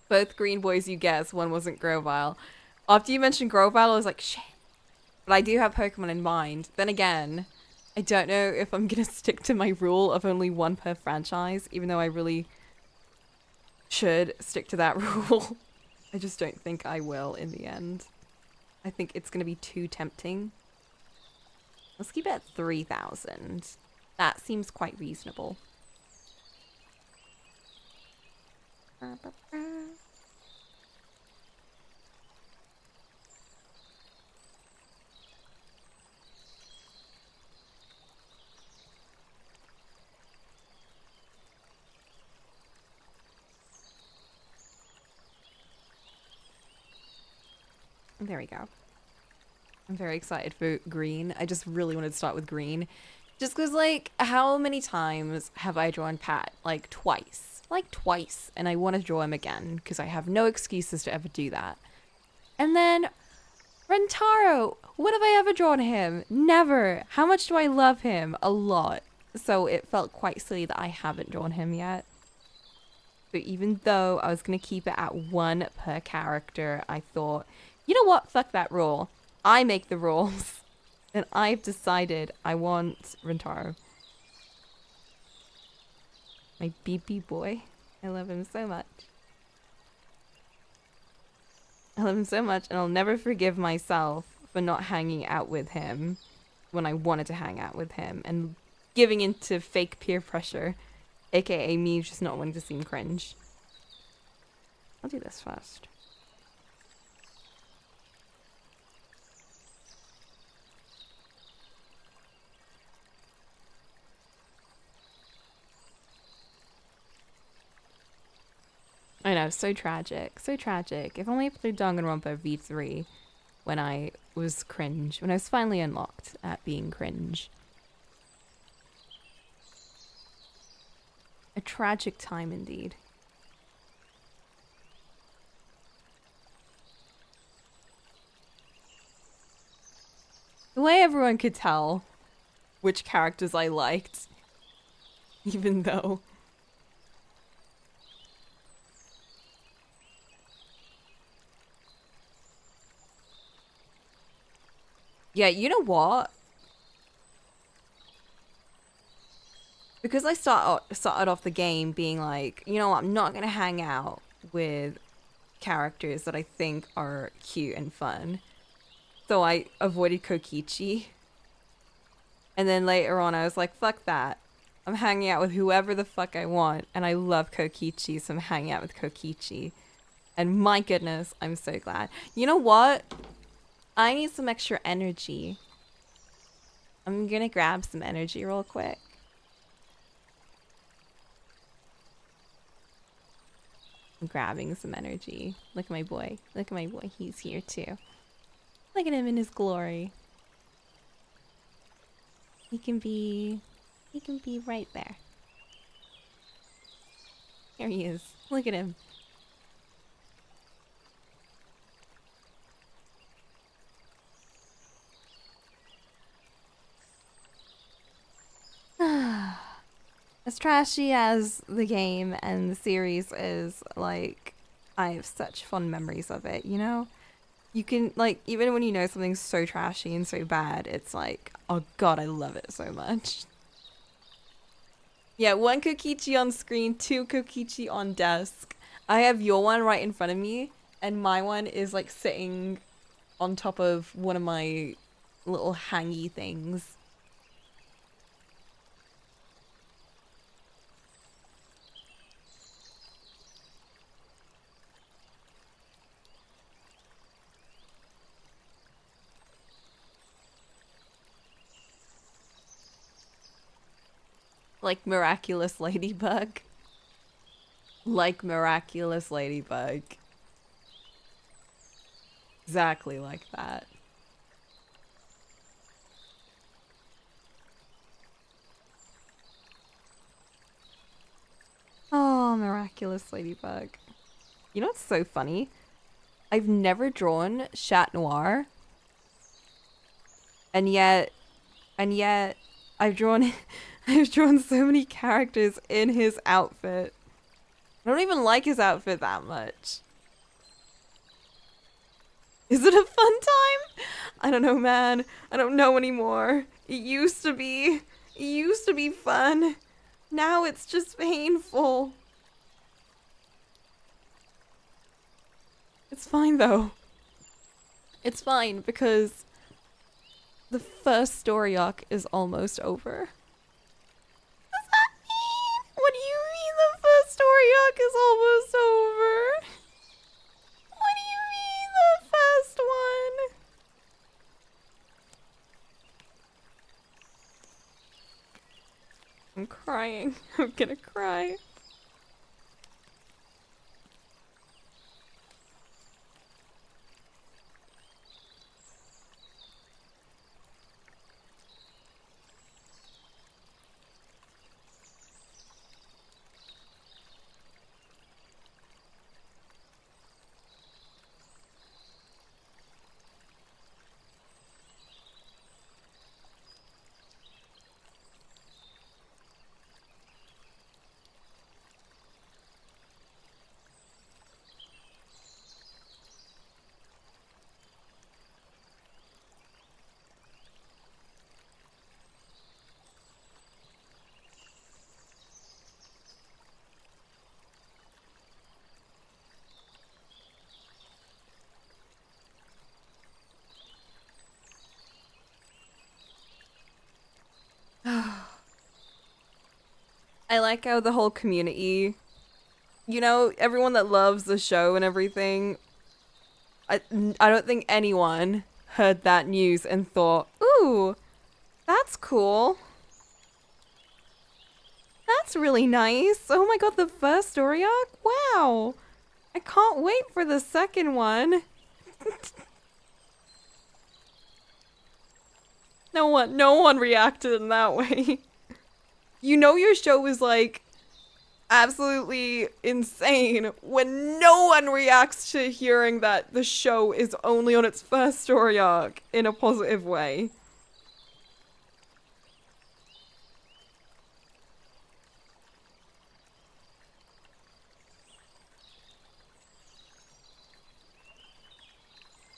Both green boys you guessed, one wasn't Grovyle. After you mentioned Grovyle, I was like, shit. But I do have Pokemon in mind. Then again, I don't know if I'm going to stick to my rule of only one per franchise, even though I really should stick to that rule. I just don't think I will in the end. I think it's going to be too tempting. Let's keep it at 3,000. That seems quite reasonable. There we go. I'm very excited for green. I just really wanted to start with green. Just because, like, how many times have I drawn Pat? Like, twice. Like, twice. And I want to draw him again because I have no excuses to ever do that. And then Rantaro. When have I ever drawn him? Never. How much do I love him? A lot. So it felt quite silly that I haven't drawn him yet. So even though I was going to keep it at one per character, I thought, you know what? Fuck that rule. I make the rules. And I've decided I want Rantaro. My BP boy. I love him so much. I love him so much, and I'll never forgive myself for not hanging out with him when I wanted to hang out with him and giving into fake peer pressure, aka me just not wanting to seem cringe. I'll do this first. I know, so tragic. So tragic. If only I played Danganronpa V3 when I was cringe. When I was finally unlocked at being cringe. A tragic time indeed. The way everyone could tell which characters I liked, even though... Yeah, you know what? Because I started off the game being like, you know what, I'm not going to hang out with characters that I think are cute and fun. So I avoided Kokichi. And then later on I was like, fuck that. I'm hanging out with whoever the fuck I want. And I love Kokichi, so I'm hanging out with Kokichi. And my goodness, I'm so glad. You know what? I need some extra energy. I'm gonna grab some energy real quick. I'm grabbing some energy. Look at my boy. Look at my boy. He's here too. Look at him in his glory. He can be right there. Here he is. Look at him. As trashy as the game and the series is, like, I have such fond memories of it, you know? You can, like, even when you know something's so trashy and so bad, it's like, oh god, I love it so much. Yeah, one Kokichi on screen, two Kokichi on desk. I have your one right in front of me, and my one is, like, sitting on top of one of my little hangy things. Like Miraculous Ladybug. Like Miraculous Ladybug. Exactly like that. Oh, Miraculous Ladybug. You know what's so funny? I've never drawn Chat Noir. And yet I've drawn I've drawn so many characters in his outfit. I don't even like his outfit that much. Is it a fun time? I don't know, man. I don't know anymore. It used to be. It used to be fun. Now it's just painful. It's fine though. It's fine because the first story arc is almost over. What does that mean? What do you mean the first story arc is almost over? What do you mean the first one? I'm crying. I'm gonna cry. I like how the whole community, you know, everyone that loves the show and everything, I, I don't think anyone heard that news and thought, ooh, that's cool. That's really nice. Oh my god, the first story arc? Wow. I can't wait for the second one. No one reacted in that way. You know your show was like absolutely insane when no one reacts to hearing that the show is only on its first story arc in a positive way.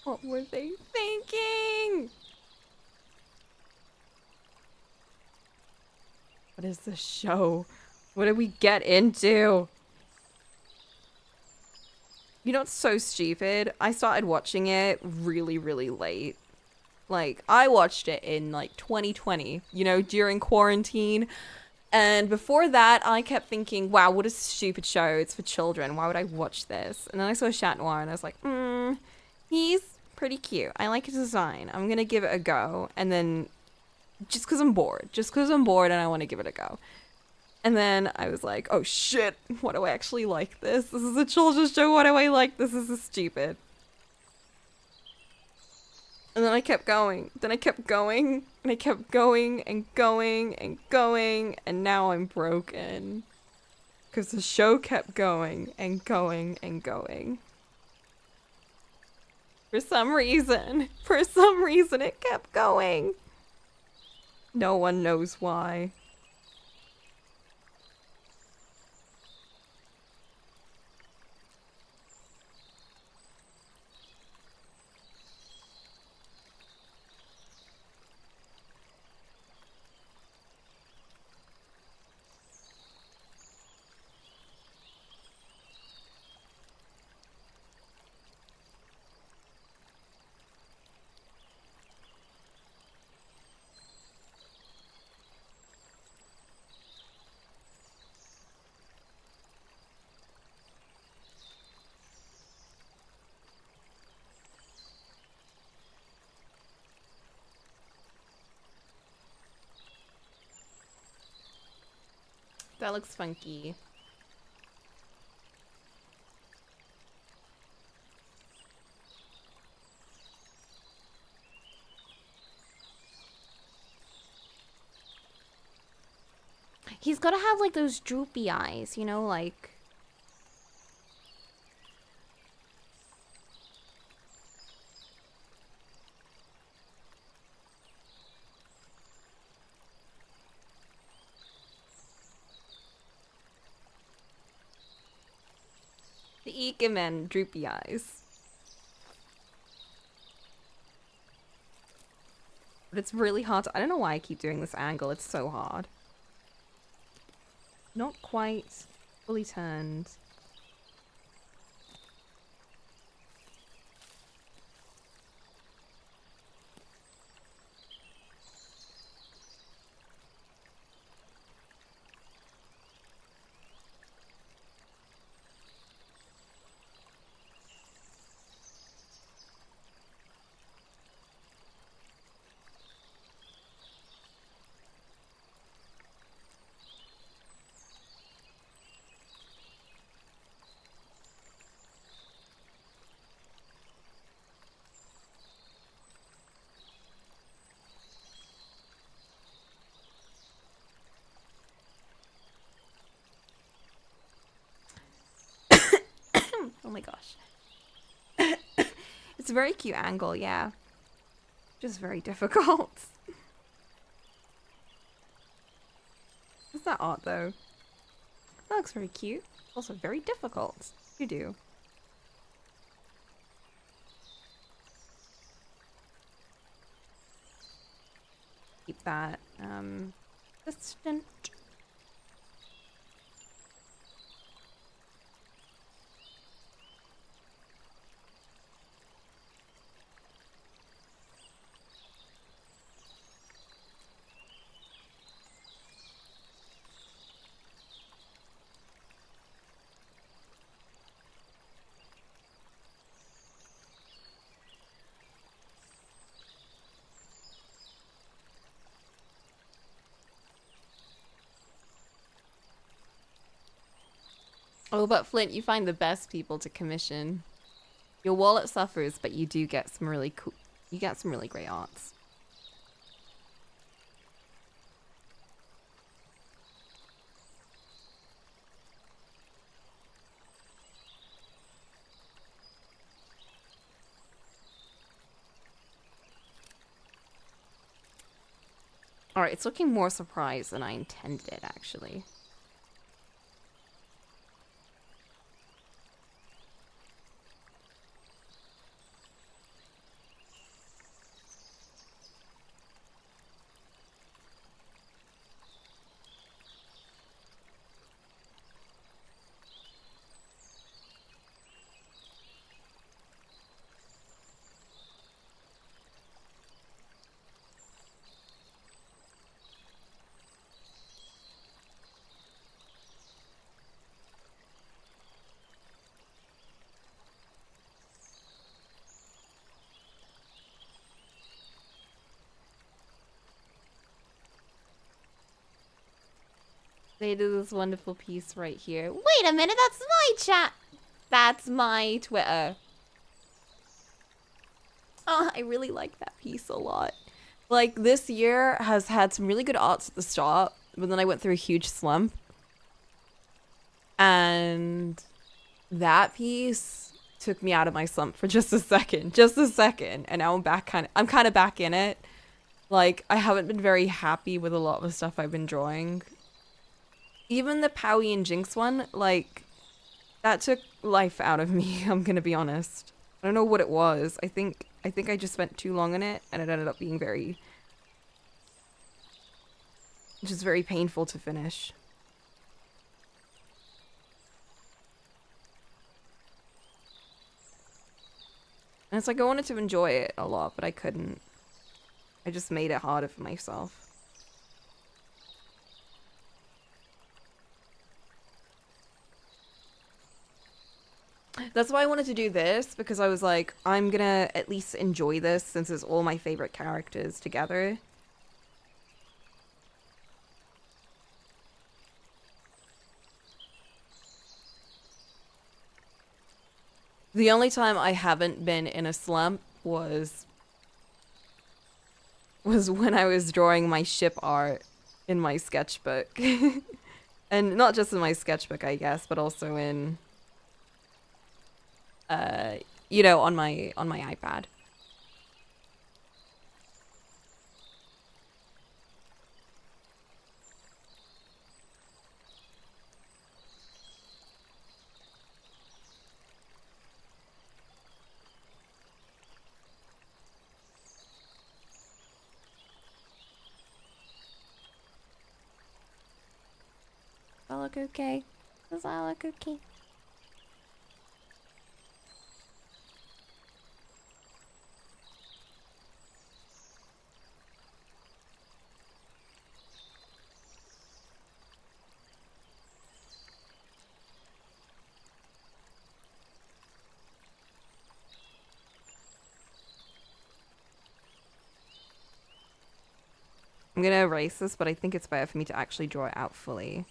What were they thinking? What is this show? What did we get into? You know what's so stupid? I started watching it really, really late. Like, I watched it in like 2020, you know, during quarantine. And before that, I kept thinking, wow, what a stupid show. It's for children. Why would I watch this? And then I saw Chat Noir and I was like, he's pretty cute. I like his design. I'm going to give it a go. And then just because I'm bored. Just because I'm bored and I want to give it a go. And then I was like, oh shit, why do I actually like this? This is a children's show, why do I like this? This is stupid. And then I kept going. Then I kept going. And I kept going and going and going. And now I'm broken. Because the show kept going and going and going. For some reason it kept going. No one knows why. That looks funky. He's gotta have like those droopy eyes, you know, like... making men droopy eyes. But it's really hard to, I don't know why I keep doing this angle. It's so hard. Not quite fully turned. Oh my gosh. It's a very cute angle, yeah. Just very difficult. Is that art though? That looks very cute. Also very difficult to do. Keep that distant. Oh, but Flint, you find the best people to commission. Your wallet suffers, but you do get some really cool. You get some really great arts. Alright, it's looking more surprised than I intended, actually. They did this wonderful piece right here. Wait a minute, that's my chat. That's my Twitter. Oh, I really like that piece a lot. Like, this year has had some really good arts at the start, but then I went through a huge slump. And that piece took me out of my slump for just a second. Just a second. And now I'm kind of back in it. Like, I haven't been very happy with a lot of the stuff I've been drawing. Even the Powie and Jinx one, like, that took life out of me, I'm gonna be honest. I don't know what it was. I think I just spent too long on it, and it ended up being just very painful to finish. And it's like I wanted to enjoy it a lot, but I couldn't. I just made it harder for myself. That's why I wanted to do this, because I was like, I'm gonna at least enjoy this since it's all my favorite characters together. The only time I haven't been in a slump was when I was drawing my ship art in my sketchbook. And not just in my sketchbook, I guess, but also in you know, on my iPad. look okay? Does that look okay? I'm gonna erase this, but I think it's better for me to actually draw it out fully.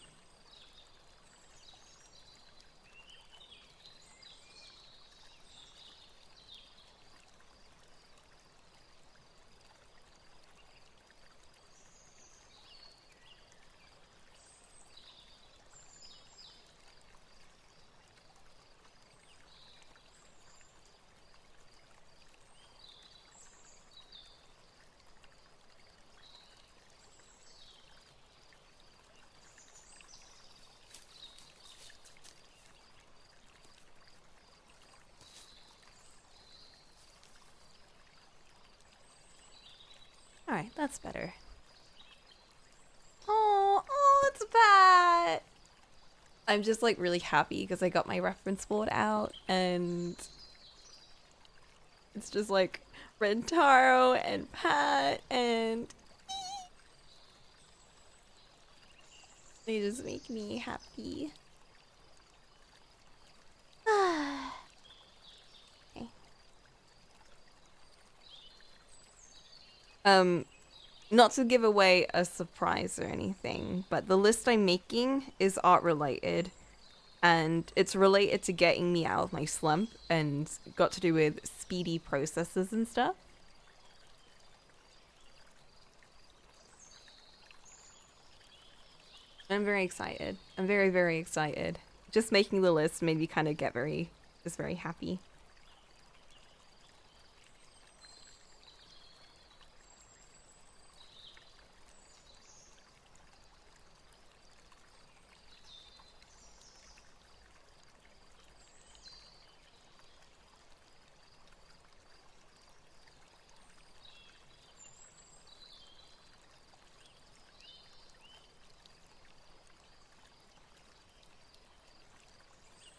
Alright, that's better. Oh, it's bad. I'm just like really happy because I got my reference board out and it's just like Rantaro and Pat and they just make me happy. Okay. Not to give away a surprise or anything, but the list I'm making is art related and it's related to getting me out of my slump and got to do with speedy processes and stuff. I'm very excited. I'm very, very excited. Just making the list made me kind of get just very happy.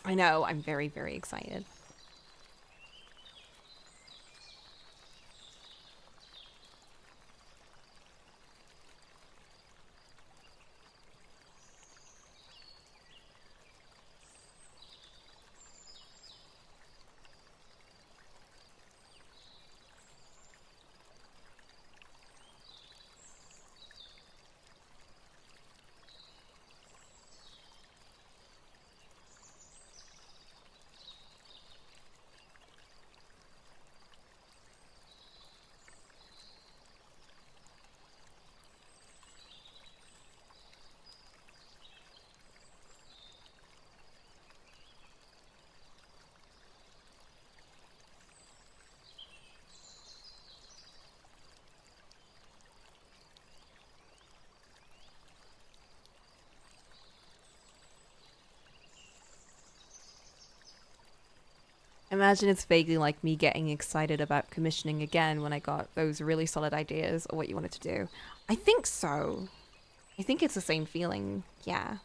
I know, I'm very, very excited. Imagine it's vaguely like me getting excited about commissioning again when I got those really solid ideas of what you wanted to do. I think so. I think it's the same feeling. Yeah.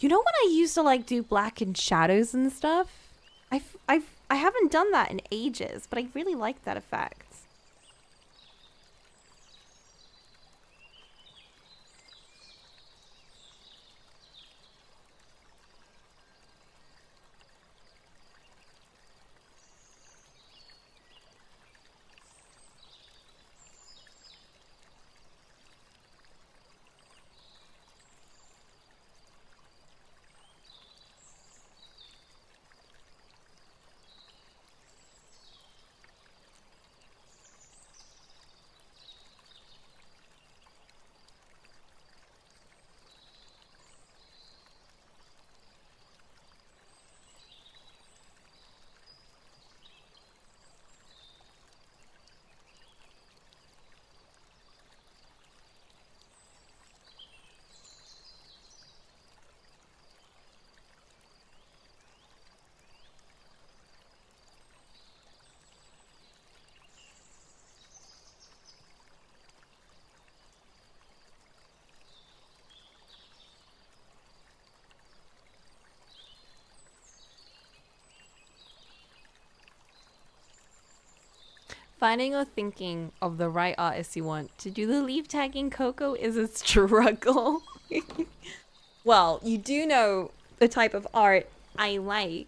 You know when I used to like do black and shadows and stuff? I haven't done that in ages, but I really like that effect. Finding or thinking of the right artist you want to do the leaf tagging Coco is a struggle. Well, you do know the type of art I like.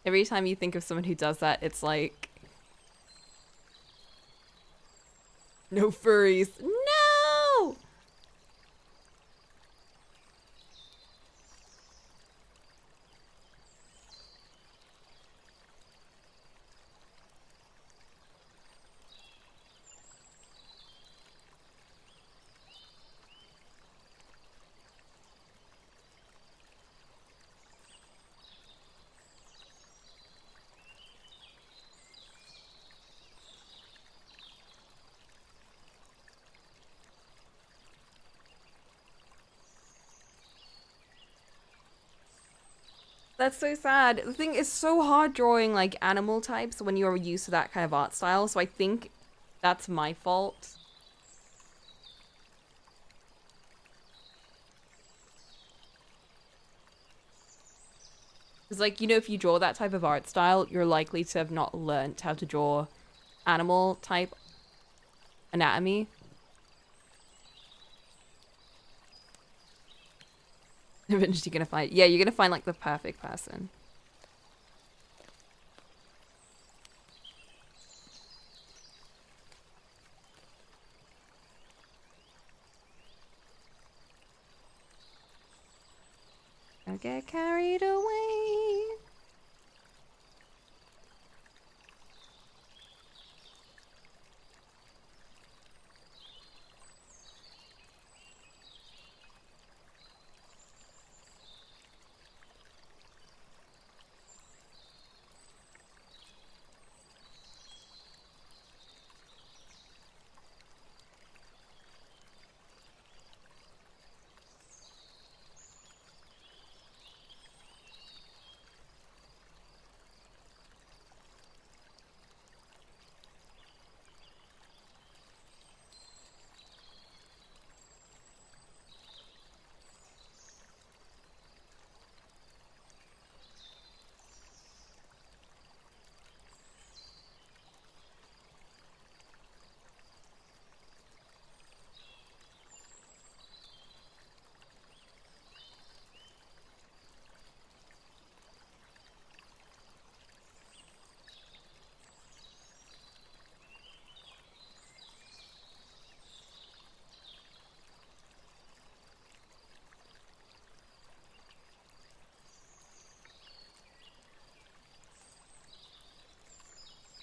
Every time you think of someone who does that, it's like, no furries. No! That's so sad. The thing is so hard drawing like animal types when you're used to that kind of art style, so I think that's my fault. Because like, you know, if you draw that type of art style, you're likely to have not learnt how to draw animal type anatomy. Eventually you're gonna find, yeah, you're gonna find like the perfect person. Don't get carried away.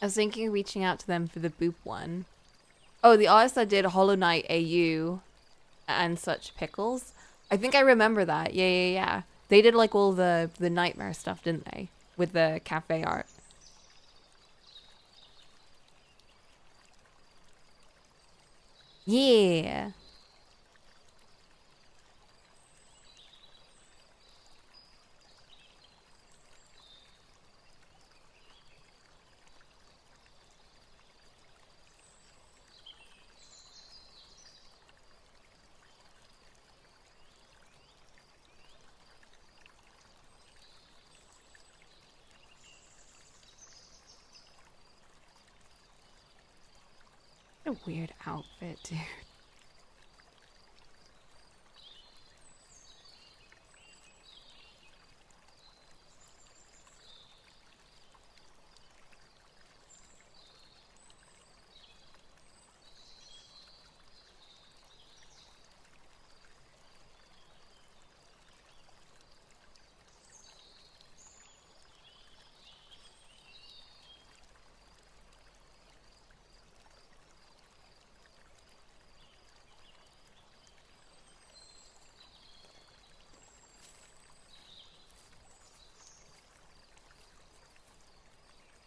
I was thinking of reaching out to them for the Boop one. Oh, the artist that did Hollow Knight AU and such pickles. I think I remember that. Yeah, yeah, yeah. They did like all the nightmare stuff, didn't they? With the cafe art. Yeah. What a weird outfit, dude.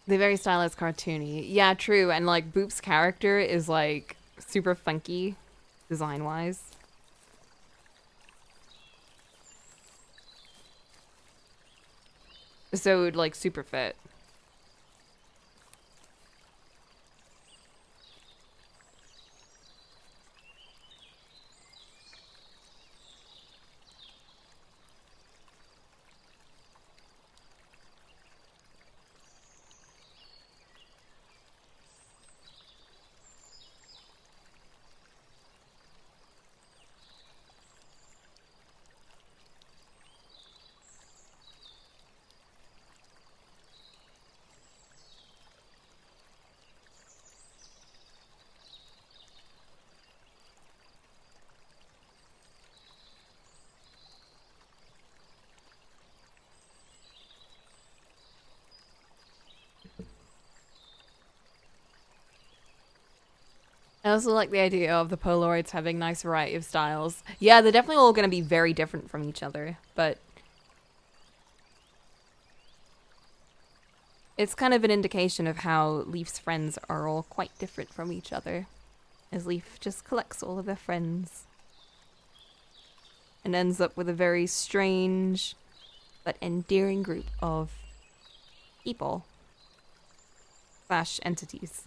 They're very stylized, cartoony. Yeah, true. And like Boop's character is like super funky design wise. So it would like super fit. I also like the idea of the Polaroids having nice variety of styles. Yeah, they're definitely all going to be very different from each other, but it's kind of an indication of how Leaf's friends are all quite different from each other, as Leaf just collects all of their friends and ends up with a very strange but endearing group of people slash entities.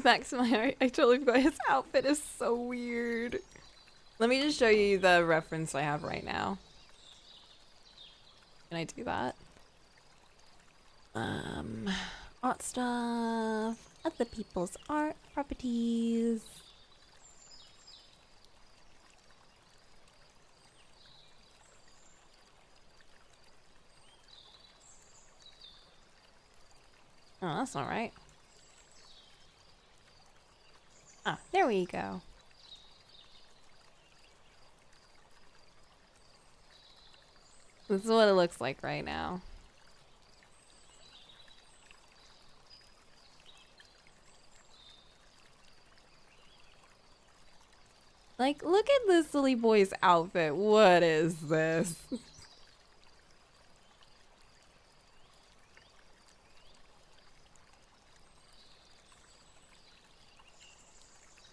Max, I totally forgot his outfit is so weird. Let me just show you the reference I have right now. Can I do that? Art stuff, other people's art properties. Oh, that's not right. Ah, there we go. This is what it looks like right now. Like, look at this silly boy's outfit. What is this?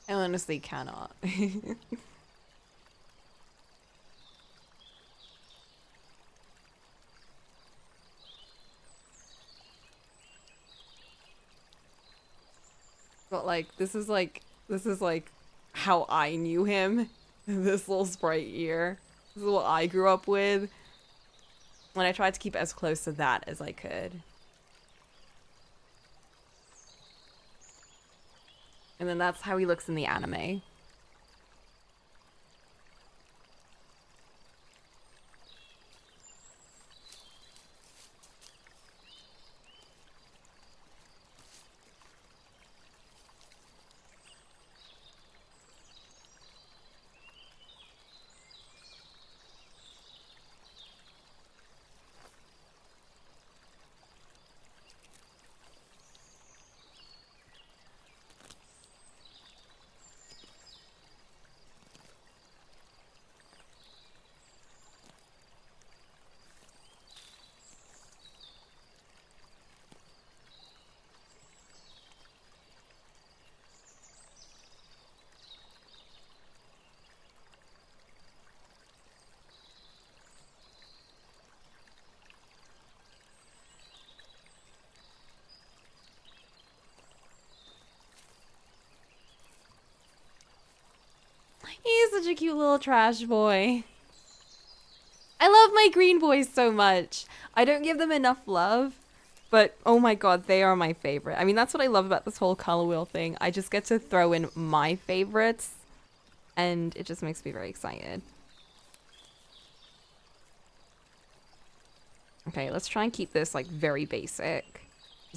I honestly cannot. But like, this is like how I knew him. This little sprite ear. This is what I grew up with. When I tried to keep it as close to that as I could. And then that's how he looks in the anime. He's such a cute little trash boy. I love my green boys so much. I don't give them enough love, but oh my god, they are my favorite. I mean, that's what I love about this whole color wheel thing. I just get to throw in my favorites, and it just makes me very excited. Okay, let's try and keep this like very basic.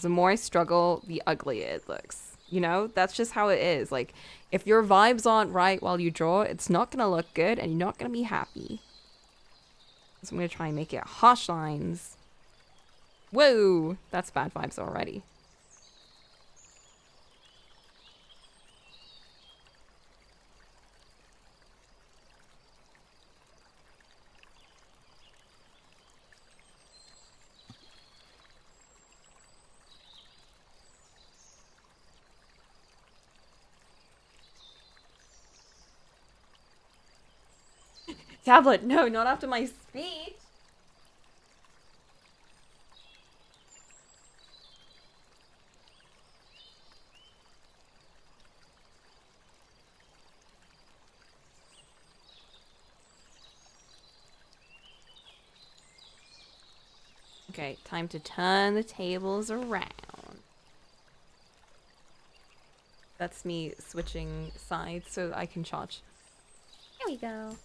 The more I struggle, the uglier it looks. You know, that's just how it is. Like, if your vibes aren't right while you draw, it's not gonna look good and you're not gonna be happy. So I'm gonna try and make it harsh lines. Whoa, that's bad vibes already. Tablet, no, not after my speech. Okay, time to turn the tables around. That's me switching sides so I can charge. Here we go.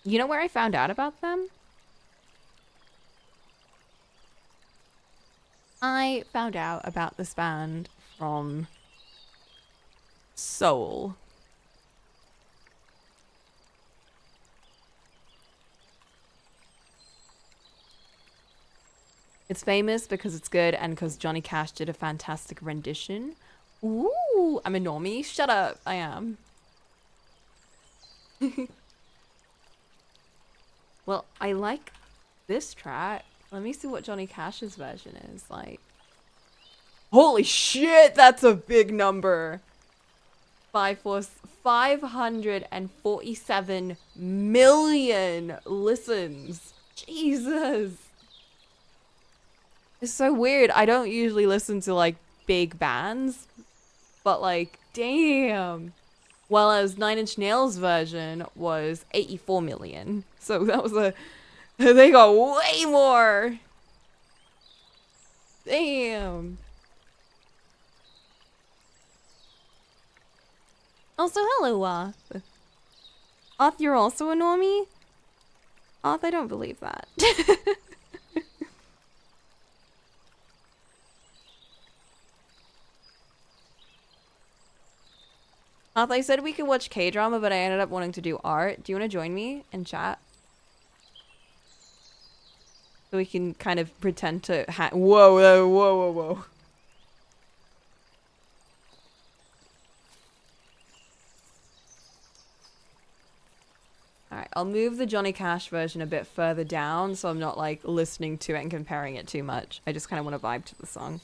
You know where I found out about them? I found out about this band from Seoul. It's famous because it's good and because Johnny Cash did a fantastic rendition. Ooh, I'm a normie. Shut up. I am. Well, I like this track. Let me see what Johnny Cash's version is like. Holy shit, that's a big number. 547 million listens. Jesus. It's so weird. I don't usually listen to like big bands, but like, damn. Well, as Nine Inch Nails version was 84 million. So that was a, they got way more. Damn. Also, hello, Arth, you're also a normie? Arth, I don't believe that. Arth, I said we could watch K-drama, but I ended up wanting to do art. Do you want to join me and chat? So we can kind of pretend to whoa, whoa, whoa, whoa, whoa. All right, I'll move the Johnny Cash version a bit further down so I'm not like listening to it and comparing it too much. I just kind of want to vibe to the song.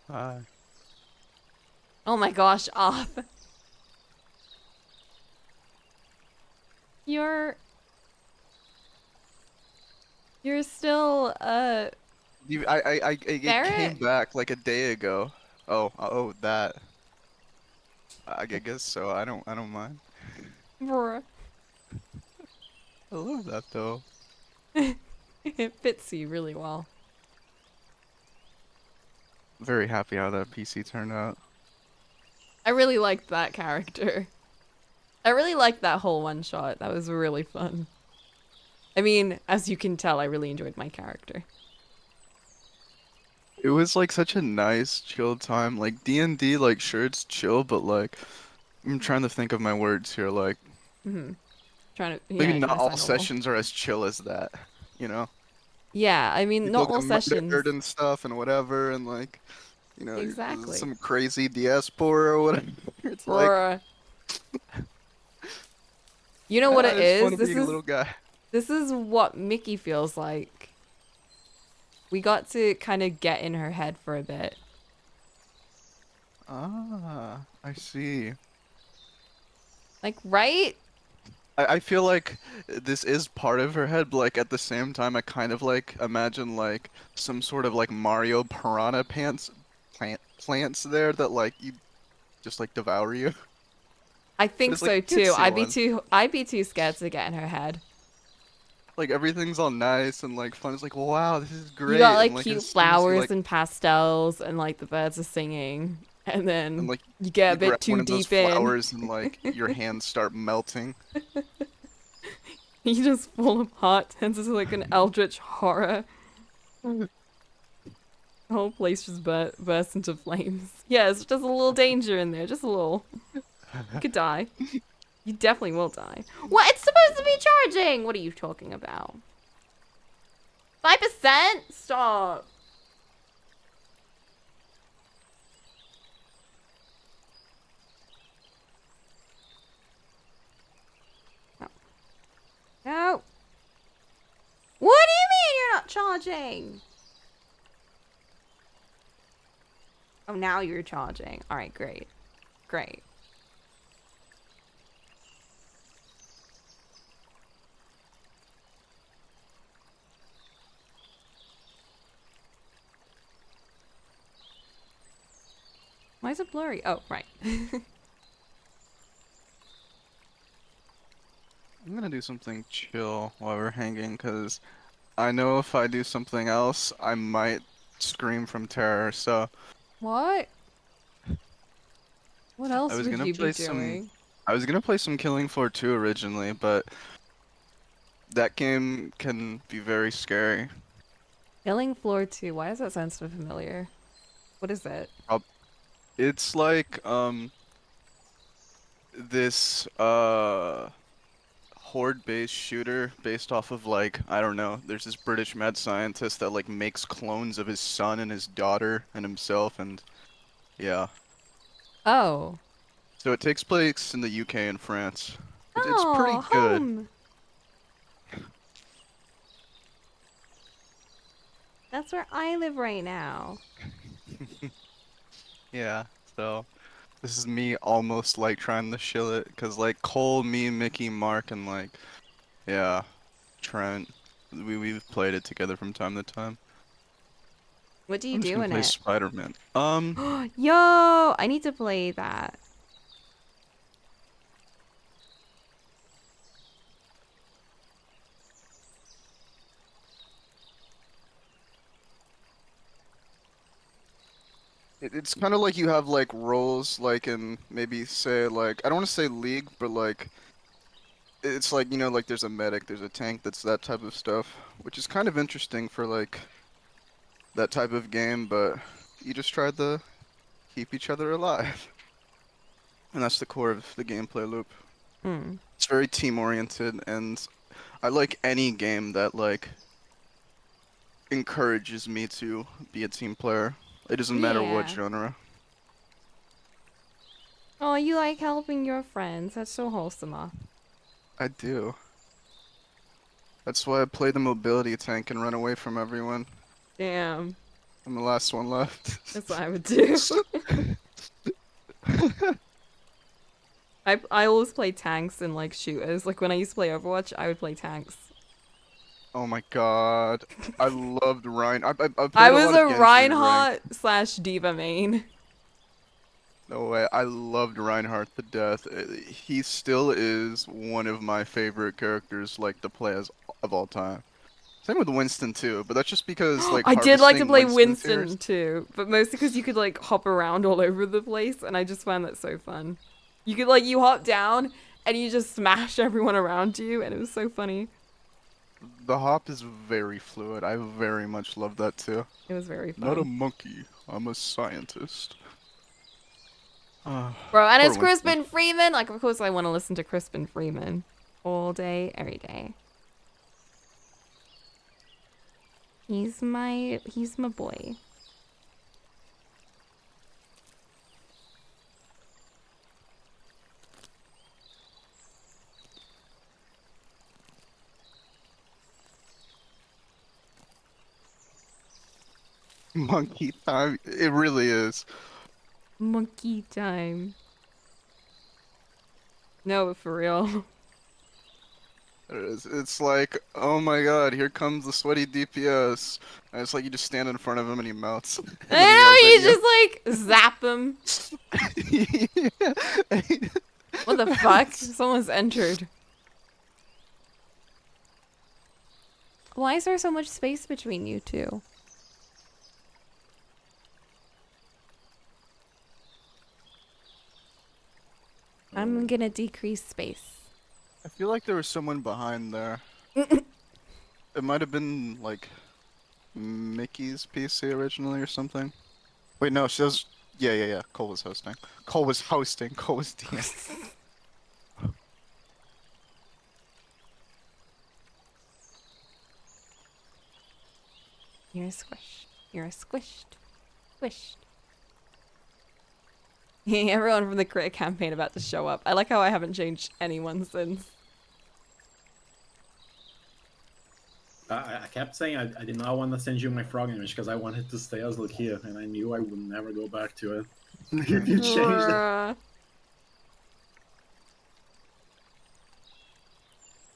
Uh, Oh my gosh, off. You're you're still it came ferret? back like a day ago. Oh, that. I guess so. I don't mind. Bruh. I love that though. It fits you really well. Very happy how that PC turned out. I really liked that character. I really liked that whole one shot. That was really fun. I mean, as you can tell, I really enjoyed my character. It was like such a nice, chill time. Like D&D, like sure it's chill, but like I'm trying to think of my words here. Like Hmm. maybe Trying not to all sound normal. sessions are as chill as that. You know, Yeah, I mean, people not all get sessions. murdered and stuff and whatever, and like Exactly. some crazy diaspora or whatever. It's like Bruh. You know what it it's fun is? being a little guy. This is what Mickey feels like. We got to kind of get in her head for a bit. Ah, I see. Like, right? I feel like this is part of her head, but like at the same time, I kind of like imagine like some sort of like Mario piranha plants there that like you just like devour you. I But think it's like so a too. cutesy one. I'd be too scared to get in her head. Like everything's all nice and like fun. It's like wow, this is You got great. And like like as cute soon as you flowers like and pastels and like the birds are singing and and then like you get a you grab bit too one of those deep in. flowers and like your hands start melting. You just fall apart, turns into like an eldritch horror. The whole place just bursts into flames. Yeah, it's just a little danger in there, just a little. You could die. You definitely will die. What? It's supposed to be charging! What are you talking about? 5%? Stop. No. No. What do you mean you're not charging? Oh, now you're charging. All right, great. Great. Why is it blurry? Oh, right. I'm gonna do something chill while we're hanging, because I know if I do something else, I might scream from terror. So What? What I else was would gonna you be play some, doing? I was gonna play some Killing Floor 2 originally, but that game can be very scary. Killing Floor 2. Why does that sound so familiar? What is it? Prob- It's like this horde-based shooter based off of like I don't know. There's this British mad scientist that like makes clones of his son and his daughter and himself and yeah. Oh. So it takes place in the UK and France. It's pretty Oh, good. home. That's where I live right now. Yeah, so this is me almost like trying to shill it, cause like Cole, me, Mickey, Mark, and like yeah, Trent, we've played it together from time to time. What do you I'm just do gonna in play it? Spider-Man. Yo, I need to play that. It's kind of like you have like roles like in maybe say like I don't want to say League, but like it's like like there's a medic, there's a tank, that's that type of stuff, which is kind of interesting for like that type of game, but you just try to keep each other alive. And that's the core of the gameplay loop. Hmm. It's very team oriented, and I like any game that like encourages me to be a team player. It doesn't matter what Yeah. genre. Oh, you like helping your friends. That's so wholesome. I do. That's why I play the mobility tank and run away from everyone. Damn. I'm the last one left. That's what I would do. I always play tanks and like shooters. Like when I used to play Overwatch, I would play tanks. Oh my God. I loved Ryan. I I played a was lot a of Genshin ranked. Reinhardt slash Diva main. No way. I loved Reinhardt to death. He still is one of my favorite characters like to play as of all time. Same with Winston too, but that's just because like I did like to harvesting play Winston Winston tiers. too, but mostly because you could like hop around all over the place, and I just found that so fun. You could like you hop down and you just smash everyone around you, and it was so funny. The hop is very fluid. I very much love that too. It was very Not a fun, monkey. I'm a scientist. bro. And Poor it's Winston. Crispin Freeman. Like, of course, I want to listen to Crispin Freeman all day, every day. He's my boy. Monkey time. It really is. Monkey time. No, but for real. It is. It's like, oh my God, here comes the sweaty DPS. And it's like you just stand in front of him and he melts, and then he yells at I know you. you just like zap him. What the fuck? Someone's entered. Why is there so much space between you two? I'm gonna decrease space. I feel like there was someone behind there. It might have been like Mickey's PC originally or something. Wait, no, she was. Yeah, yeah, yeah. Cole was hosting. Cole was hosting. Cole was DM. You're a squish. You're a squished. Squished. Everyone from the crit campaign about to show up. I like how I haven't changed anyone since. I kept saying I did not want to send you my frog image because I wanted to stay as Lucia, and I knew I would never go back to it. If you changed it. Bruh.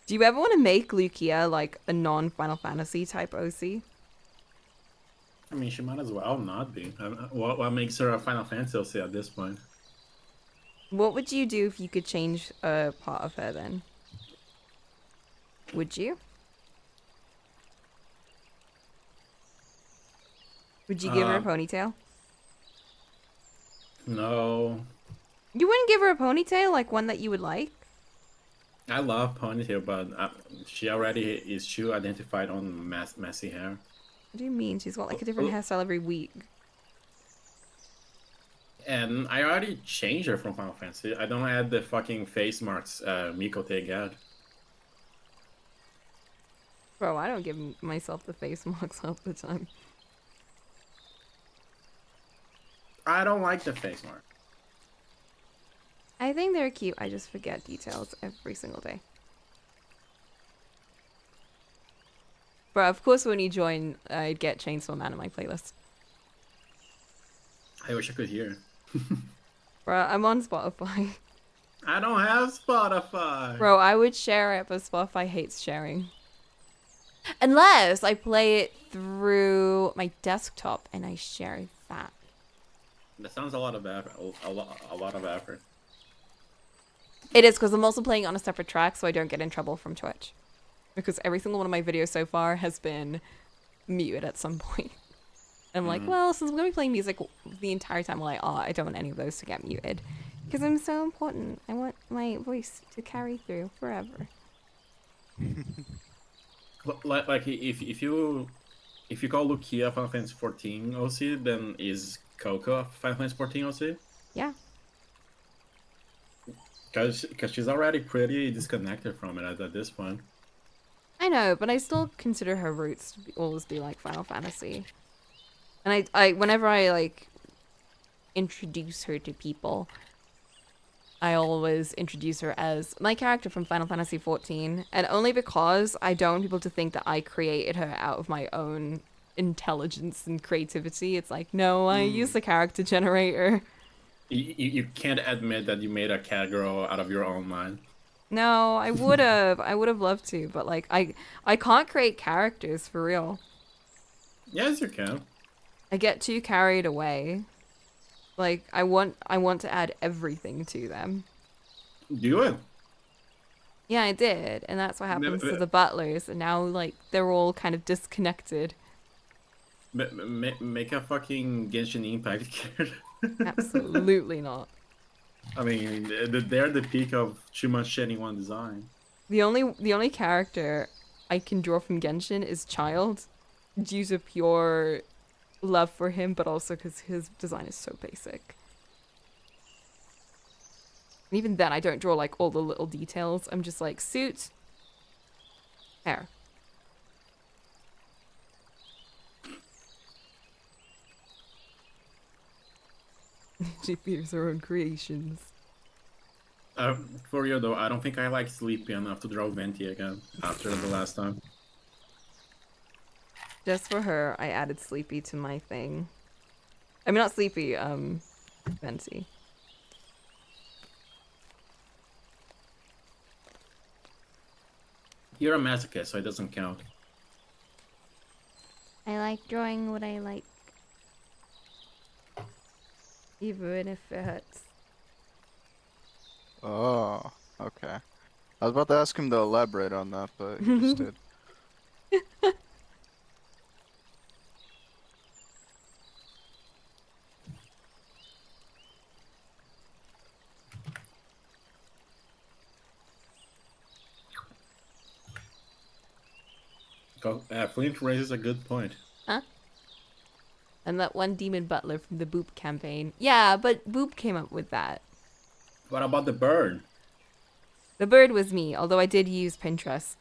Do you ever want to make Lucia like a non-Final Fantasy type OC? I mean, she might as well not be. What makes her a Final Fantasy LC at this point? What would you do if you could change a part of her then? Would you? Would you give her a Uh, ponytail? no. You wouldn't give her a ponytail, like one that you would like? I love Ponytail, but she already is too identified on messy hair. What do you mean? She's got like a different hairstyle every week. And I already changed her from Final Fantasy. I don't add the fucking face marks Miko take out. Bro, I don't give myself the face marks half the time. I don't like the face mark. I think they're cute. I just forget details every single day. But of course, when you join, I'd get Chainsaw Man on my playlist. I wish I could hear. Bro, I'm on Spotify. I don't have Spotify. Bro, I would share it, but Spotify hates sharing. Unless I play it through my desktop and I share that. That sounds a lot of effort. A lot of effort. It is, because I'm also playing on a separate track, so I don't get in trouble from Twitch. Because every single one of my videos so far has been muted at some point. And I'm like, well, since I'm going to be playing music the entire time, I don't want any of those to get muted. Because I'm so important. I want my voice to carry through forever. Like if you call Lucia Final Fantasy 14 OC, then is Coco Final Fantasy 14 OC? Yeah. Because she's already pretty disconnected from it at this point. I know, but I still consider her roots to always be like Final Fantasy. And I whenever I like introduce her to people, I always introduce her as my character from Final Fantasy 14, and only because I don't want people to think that I created her out of my own intelligence and creativity. It's like, no, I use the character generator. You can't admit that you made a cat girl out of your own mind. No, I would have. I would have loved to, but like I can't create characters for real. Yes, you can. I get too carried away. Like I want to add everything to them. Do it. Yeah, I did, and that's what happens to the butlers, and now like they're all kind of disconnected. Make a fucking Genshin Impact character. Absolutely not. I mean, they're the peak of too much anyone design. The only character I can draw from Genshin is Child, due to pure love for him, but also because his design is so basic. And even then, I don't draw like all the little details. I'm just like suit, hair. She fears her own creations. For you though, I don't think I like Sleepy enough to draw Venti again after the last time. Just for her, I added Sleepy to my thing. I mean, not Sleepy, Venti. You're a masochist, so it doesn't count. I like drawing what I like. Even if it hurts. Oh, okay. I was about to ask him to elaborate on that, but he just did. Flint raises a good point. Huh? And that one demon butler from the Boop campaign. Yeah, but Boop came up with that. What about the bird? The bird was me, although I did use Pinterest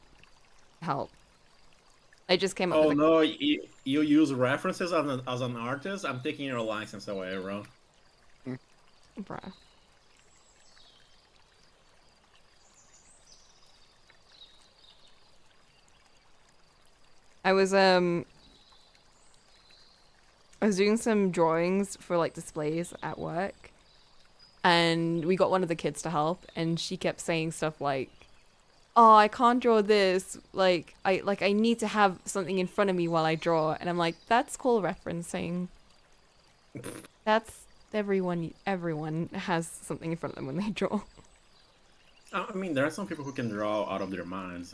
help. I just came up Oh with no, you use references as an artist? I'm taking your license away, bro. Bruh. I was doing some drawings for like displays at work, and we got one of the kids to help, and she kept saying stuff like, "Oh, I can't draw this. I need to have something in front of me while I draw." And I'm like, "That's called referencing. That's everyone has something in front of them when they draw." I mean, there are some people who can draw out of their minds.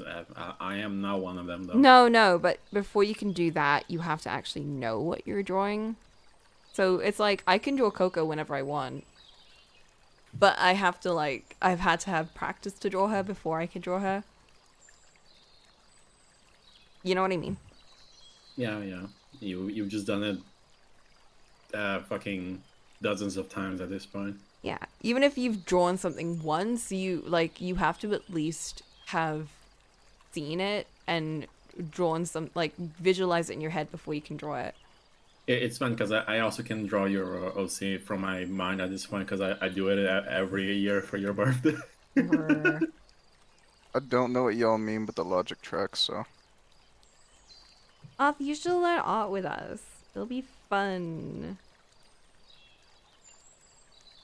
I am not one of them, though. No, but before you can do that, you have to actually know what you're drawing. So it's like, I can draw Coco whenever I want. But I have to I've had to have practice to draw her before I can draw her. You know what I mean? Yeah. You've just done it fucking dozens of times at this point. Yeah. Even if you've drawn something once, you have to at least have seen it and drawn some, visualize it in your head before you can draw it. It's fun because I also can draw your OC from my mind at this point because I do it every year for your birthday. Brr. I don't know what y'all mean, but the logic tracks, so. Arthur, you should learn art with us. It'll be fun.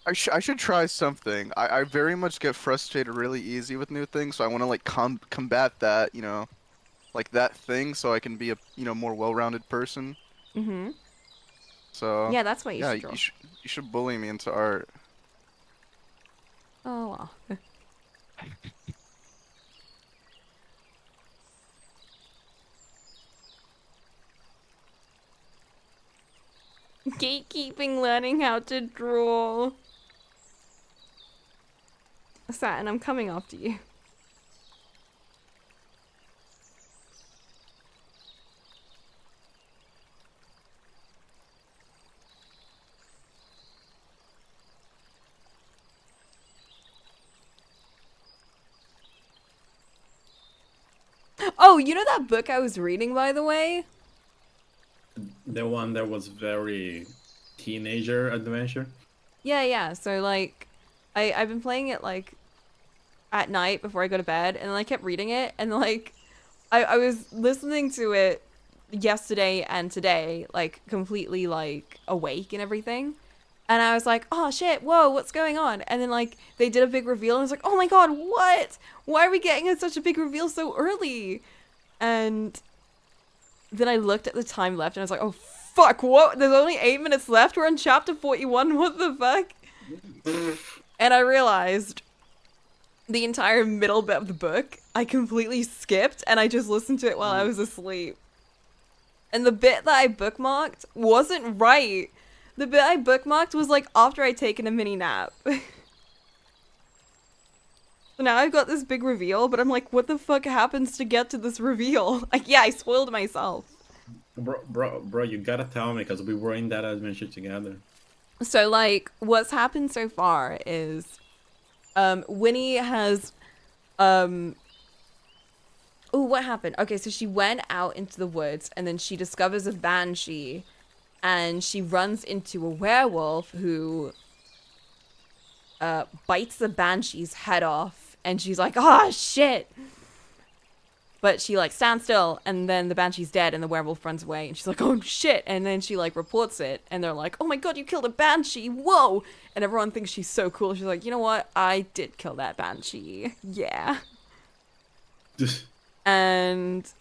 I should try something. I very much get frustrated really easy with new things, so I want to like combat that, like that thing, so I can be a more well-rounded person. Mm-hmm. So Yeah, that's what you yeah, should draw. you should bully me into art. Oh, well. Gatekeeping learning how to draw. Saturn, I'm coming after you. Oh, you know that book I was reading, by the way? The one that was very teenager adventure. Yeah. So, like, I've been playing it, like, at night before I go to bed, and then I kept reading it, and, like, I was listening to it yesterday and today, like, completely, like, awake and everything. And I was like, oh shit, whoa, what's going on? And then, like, they did a big reveal, and I was like, oh my god, what? Why are we getting such a big reveal so early? And then I looked at the time left, and I was like, oh fuck, what? There's only 8 minutes left? We're on chapter 41, what the fuck? And I realized the entire middle bit of the book, I completely skipped, and I just listened to it while I was asleep. And the bit that I bookmarked wasn't right. The bit I bookmarked was like after I'd taken a mini nap. So now I've got this big reveal, but I'm like, what the fuck happens to get to this reveal? Like, yeah, I spoiled myself. Bro, you gotta tell me because we were in that adventure together. So, like, what's happened so far is Winnie has oh, what happened? Okay, so she went out into the woods, and then she discovers a banshee, and she runs into a werewolf who bites the banshee's head off, and she's like, oh shit. But she, like, stands still, and then the banshee's dead, and the werewolf runs away, and she's like, oh shit. And then she, like, reports it, and they're like, oh my god, you killed a banshee, whoa. And everyone thinks she's so cool. She's like, you know what, I did kill that banshee, yeah. And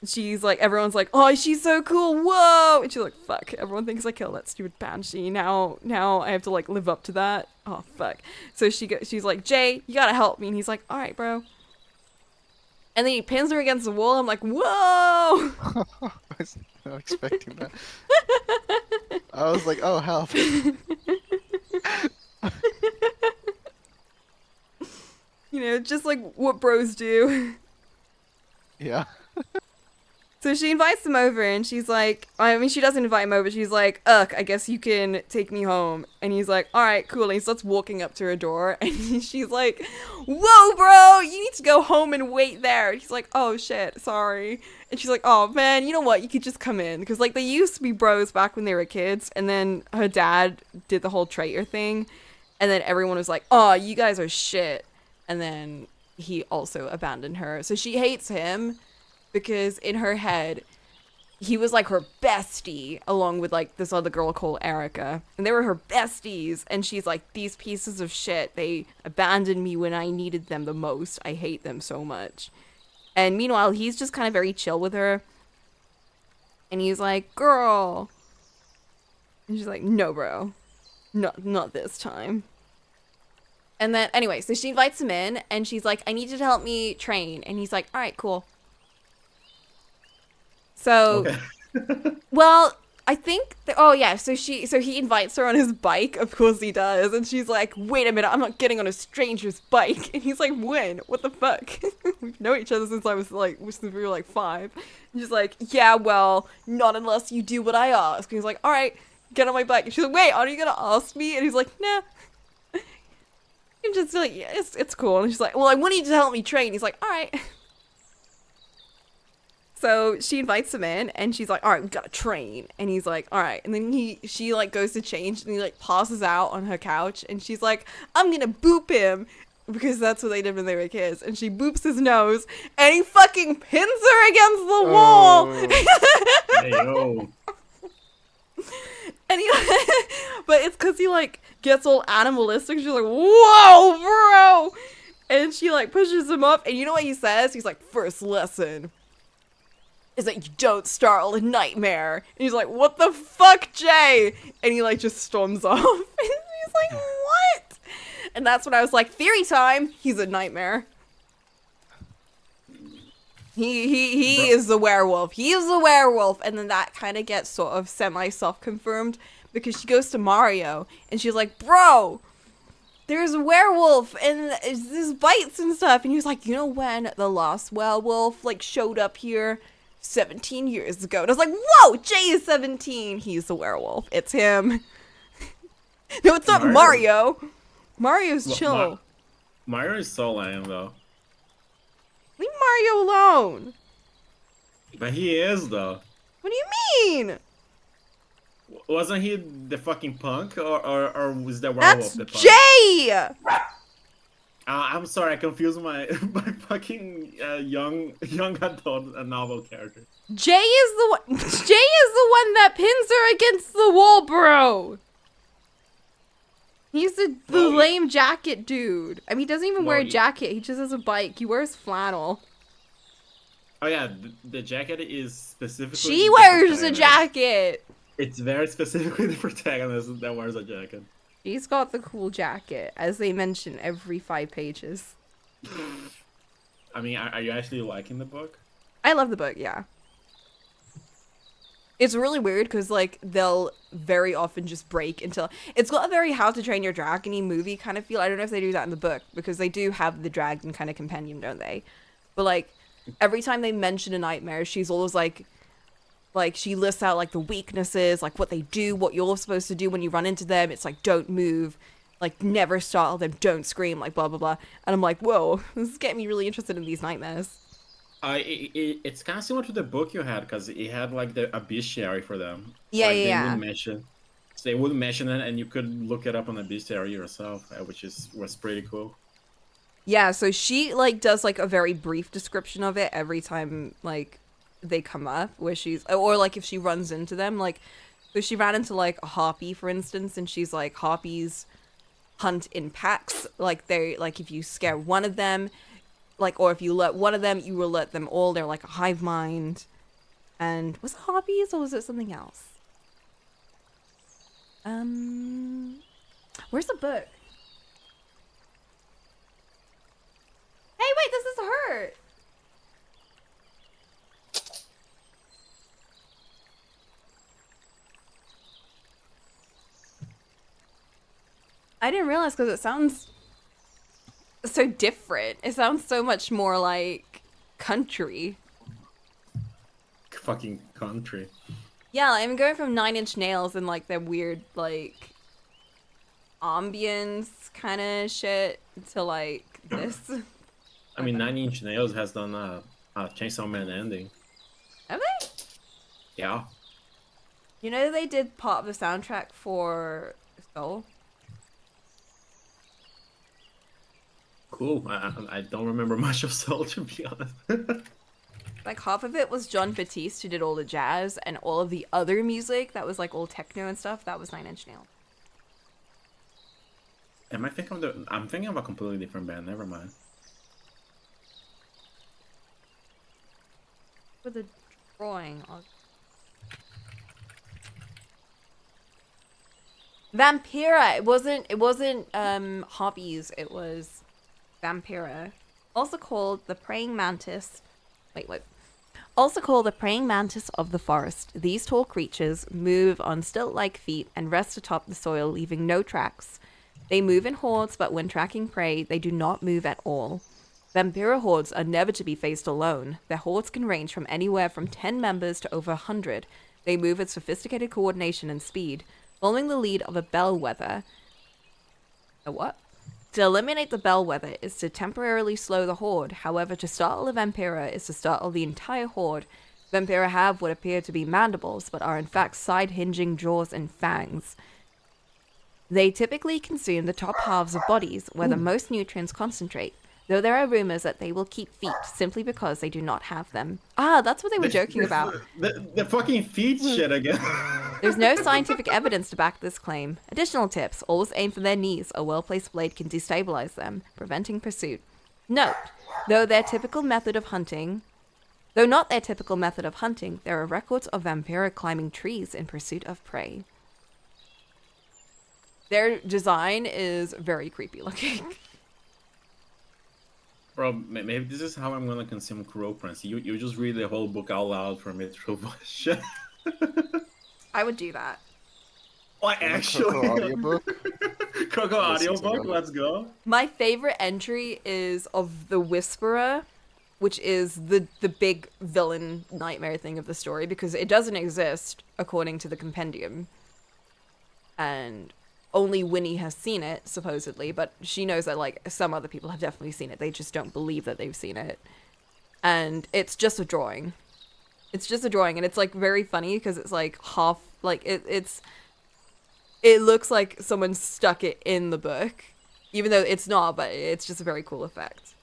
she's like, everyone's like, oh, she's so cool, whoa. And she's like, fuck, everyone thinks I killed that stupid banshee. Now I have to, like, live up to that. Oh, fuck. So she's like, Jay, you gotta help me. And he's like, all right, bro. And then he pins her against the wall. I'm like, whoa. I was not expecting that. I was like, oh, help. You know, just like what bros do. Yeah. So she invites him over, and she's like, I mean, she doesn't invite him over. She's like, ugh, I guess you can take me home. And he's like, all right, cool. And he starts walking up to her door, and she's like, whoa, bro, you need to go home and wait there. And he's like, oh, shit, sorry. And she's like, oh, man, you know what? You could just come in. Because, like, they used to be bros back when they were kids, and then her dad did the whole traitor thing, and then everyone was like, oh, you guys are shit. And then he also abandoned her. So she hates him, because in her head, he was like her bestie, along with like this other girl called Erica. And they were her besties. And she's like, these pieces of shit, they abandoned me when I needed them the most. I hate them so much. And meanwhile, he's just kind of very chill with her. And he's like, girl. And she's like, no, bro. Not this time. And then, anyway, so she invites him in, and she's like, I need you to help me train. And he's like, all right, cool. So, Okay. well, I think, oh yeah, so he invites her on his bike, of course he does, and she's like, wait a minute, I'm not getting on a stranger's bike. And he's like, when? What the fuck? We've known each other since since we were like 5. And she's like, yeah, well, not unless you do what I ask. And he's like, all right, get on my bike. And she's like, wait, are you gonna ask me? And he's like, nah. And just like, yeah, it's cool. And she's like, well, I want you to help me train. He's like, all right. So she invites him in, and she's like, "All right, we gotta train." And he's like, "All right." And then she like goes to change, and he like passes out on her couch, and she's like, "I'm gonna boop him," because that's what they did when they were kids. And she boops his nose, and he fucking pins her against the wall. Hey, yo. And he, but it's because he like gets all animalistic. She's like, "Whoa, bro!" And she like pushes him up, and you know what he says? He's like, "First lesson is that you don't startle a nightmare." And he's like, "What the fuck, Jay?" And he like just storms off. And he's like, "What?" And that's when I was like, theory time. He's a nightmare. He is the werewolf. He is the werewolf. And then that kind of gets sort of semi-self-confirmed because she goes to Mario and she's like, "Bro, there's a werewolf and there's bites and stuff." And he was like, "You know when the last werewolf like showed up here 17 years ago?" And I was like, "Whoa, Jay is 17. He's the werewolf. It's him." No, it's not Mario. Mario's chill. Mario is so lame though. Leave Mario alone. But he is though. What do you mean? Wasn't he the fucking punk, or was the That's werewolf the punk? Jay! I'm sorry, I confused my my fucking young adult novel character. Jay is the one. Jay is the one that pins her against the wall, bro. He's the lame jacket dude. I mean, he doesn't even wear a jacket. He just has a bike. He wears flannel. Oh yeah, the jacket is specifically. She wears a jacket. It's very specifically the protagonist that wears a jacket. She's got the cool jacket, as they mention every 5 pages. I mean, are you actually liking the book? I love the book, yeah. It's really weird because, like, they'll very often just break into... It's got a very How to Train Your Dragon-y movie kind of feel. I don't know if they do that in the book, because they do have the dragon kind of compendium, don't they? But, like, every time they mention a nightmare, she's always, like, she lists out, like, the weaknesses, like, what they do, what you're supposed to do when you run into them. It's like, don't move, like, never startle them, don't scream, like, blah, blah, blah. And I'm like, whoa, this is getting me really interested in these nightmares. It's kind of similar to the book you had, because it had like a bestiary for them. Yeah, like, yeah. They wouldn't mention it, and you could look it up on the bestiary yourself, which was pretty cool. Yeah, so she like does like a very brief description of it every time like they come up, where she's or like if she runs into them, like so she ran into like a harpy, for instance, and she's like, harpies hunt in packs, like they like if you scare one of them. Like, or if you let one of them, you will let them all. They're like a hive mind. And was it harpies or was it something else? Where's the book? Hey, wait, this is her. I didn't realize because it sounds so different. It sounds so much more like country. Fucking country. Yeah, I'm going from 9 Inch Nails and like their weird like ambience kind of shit to like this. I mean, 9 Inch Nails has done a Chainsaw Man ending. Have they? Yeah. You know they did part of the soundtrack for Soul? Cool. I don't remember much of Soul, to be honest. Like half of it was John Batiste who did all the jazz, and all of the other music that was like all techno and stuff, that was 9 Inch Nails. Am I thinking of I'm thinking of a completely different band. Never mind. With a drawing of Vampira. It wasn't Hobbies, it was Vampira. Also called the praying mantis. Wait. Also called the praying mantis of the forest. These tall creatures move on stilt-like feet and rest atop the soil, leaving no tracks. They move in hordes, but when tracking prey, they do not move at all. Vampira hordes are never to be faced alone. Their hordes can range from anywhere from 10 members to over 100. They move with sophisticated coordination and speed, following the lead of a bellwether. A what? To eliminate the bellwether is to temporarily slow the horde. However, to startle a Vampira is to startle the entire horde. Vampira have what appear to be mandibles, but are in fact side-hinging jaws and fangs. They typically consume the top halves of bodies, where the most nutrients concentrate, though there are rumors that they will keep feet simply because they do not have them. Ah, that's what they were joking about. The fucking feet shit again. There's no scientific evidence to back this claim. Additional tips: always aim for their knees. A well-placed blade can destabilize them, preventing pursuit. Note, though not their typical method of hunting, there are records of Vampira climbing trees in pursuit of prey. Their design is very creepy looking. Bro, maybe this is how I'm gonna consume Crow Prince. You just read the whole book out loud for me to watch. I would do that. What, actually? Coco audiobook? Coco audiobook, let's go. My favorite entry is of the Whisperer, which is the big villain nightmare thing of the story, because it doesn't exist according to the compendium. And only Winnie has seen it, supposedly, but she knows that, like, some other people have definitely seen it. They just don't believe that they've seen it. And it's just a drawing. It's just a drawing, and it's, like, very funny, because it's, like, half, like, it looks like someone stuck it in the book, even though it's not, but it's just a very cool effect.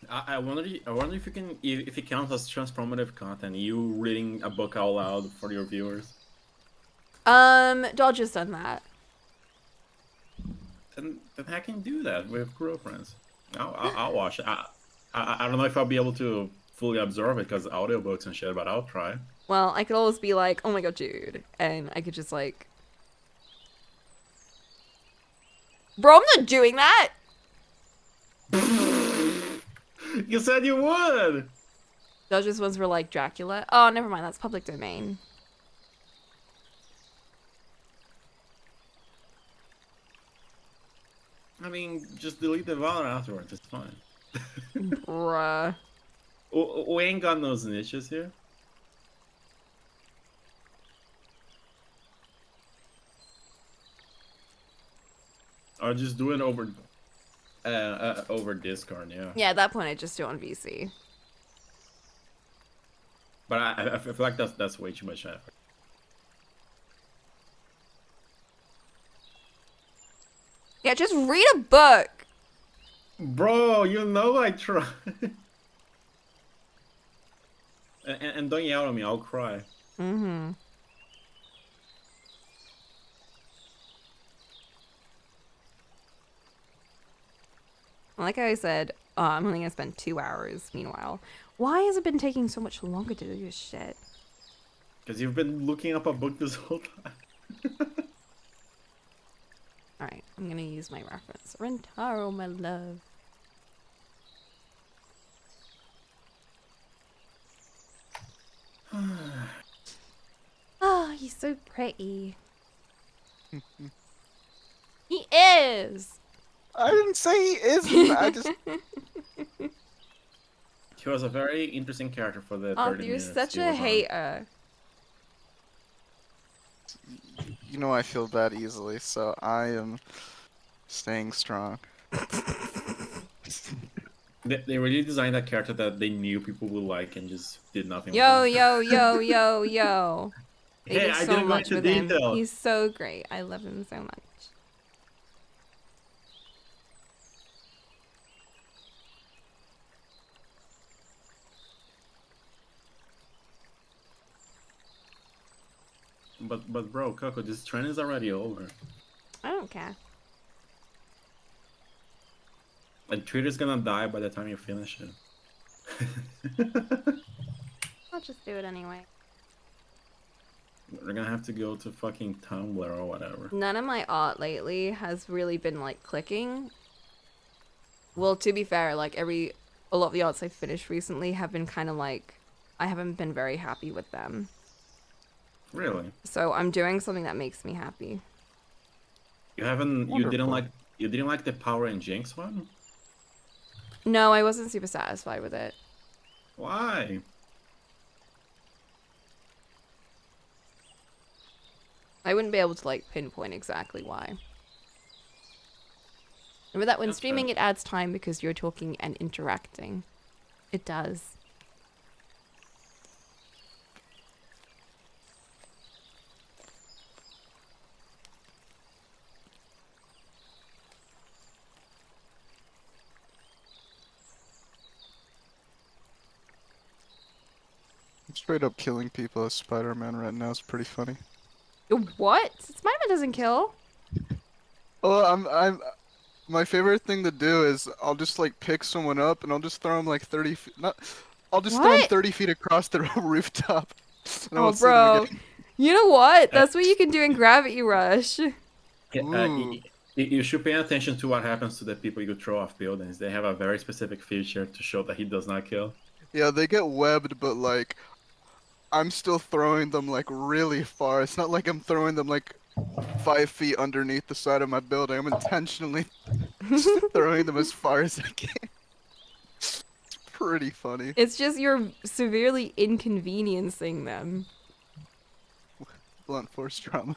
I wonder if you can, if it counts as transformative content, you reading a book out loud for your viewers. Dodge has done that. Then I can do that with girlfriends. I'll watch it. I don't know if I'll be able to fully absorb it because audiobooks and shit, but I'll try. Well, I could always be like, oh my god, dude. And I could just like... Bro, I'm not doing that! You said you would! Dodge's ones were like Dracula. Oh, never mind, that's public domain. I mean, just delete the valor afterwards, it's fine. Bruh. We ain't got no snitches here. Or just do it over Discord, yeah. Yeah, at that point I just do it on VC. But I feel like that's way too much effort. Yeah, just read a book! Bro, you know I try. and don't yell at me, I'll cry. Mm-hmm. Like I said, I'm only gonna spend 2 hours, meanwhile. Why has it been taking so much longer to do this shit? Because you've been looking up a book this whole time. Alright, I'm gonna use my reference. Rantaro, my love. Oh, he's so pretty. He is! I didn't say he isn't. I just. He was a very interesting character for the 30 Oh, you're minutes such he a was on. hater. You know I feel bad easily, so I am staying strong. They really designed that character that they knew people would like and just did nothing Yo, with him. yo, yo, yo, yo. They Hey, do I so didn't go much into with him. detail. He's so great. I love him so much. But bro, Coco, this trend is already over. I don't care. And Twitter's gonna die by the time you finish it. I'll just do it anyway. We're gonna have to go to fucking Tumblr or whatever. None of my art lately has really been like clicking. Well, to be fair, like a lot of the arts I've finished recently have been kind of like, I haven't been very happy with them. Really? So I'm doing something that makes me happy. You haven't? Wonderful. You didn't like the Power and Jinx one? No, I wasn't super satisfied with it. Why? I wouldn't be able to like pinpoint exactly why. Remember that when That's streaming fair. it adds time because you're talking and interacting. It does. Straight up killing people as Spider-Man right now is pretty funny. What? Spider-Man doesn't kill. Oh, my favorite thing to do is I'll just like pick someone up and I'll just throw them like 30 feet, not, I'll just throw them What? 30 feet across the rooftop and I Oh, won't see them bro. again. You know what? Uh, That's what you can do in Gravity Rush. yeah, Ooh. you should pay attention to what happens to the people you throw off buildings. They have a very specific feature to show that he does not kill. Yeah, they get webbed, but like I'm still throwing them like really far. It's not like I'm throwing them like 5 feet underneath the side of my building. I'm intentionally throwing them as far as I can. It's pretty funny. It's just you're severely inconveniencing them. Blunt force trauma.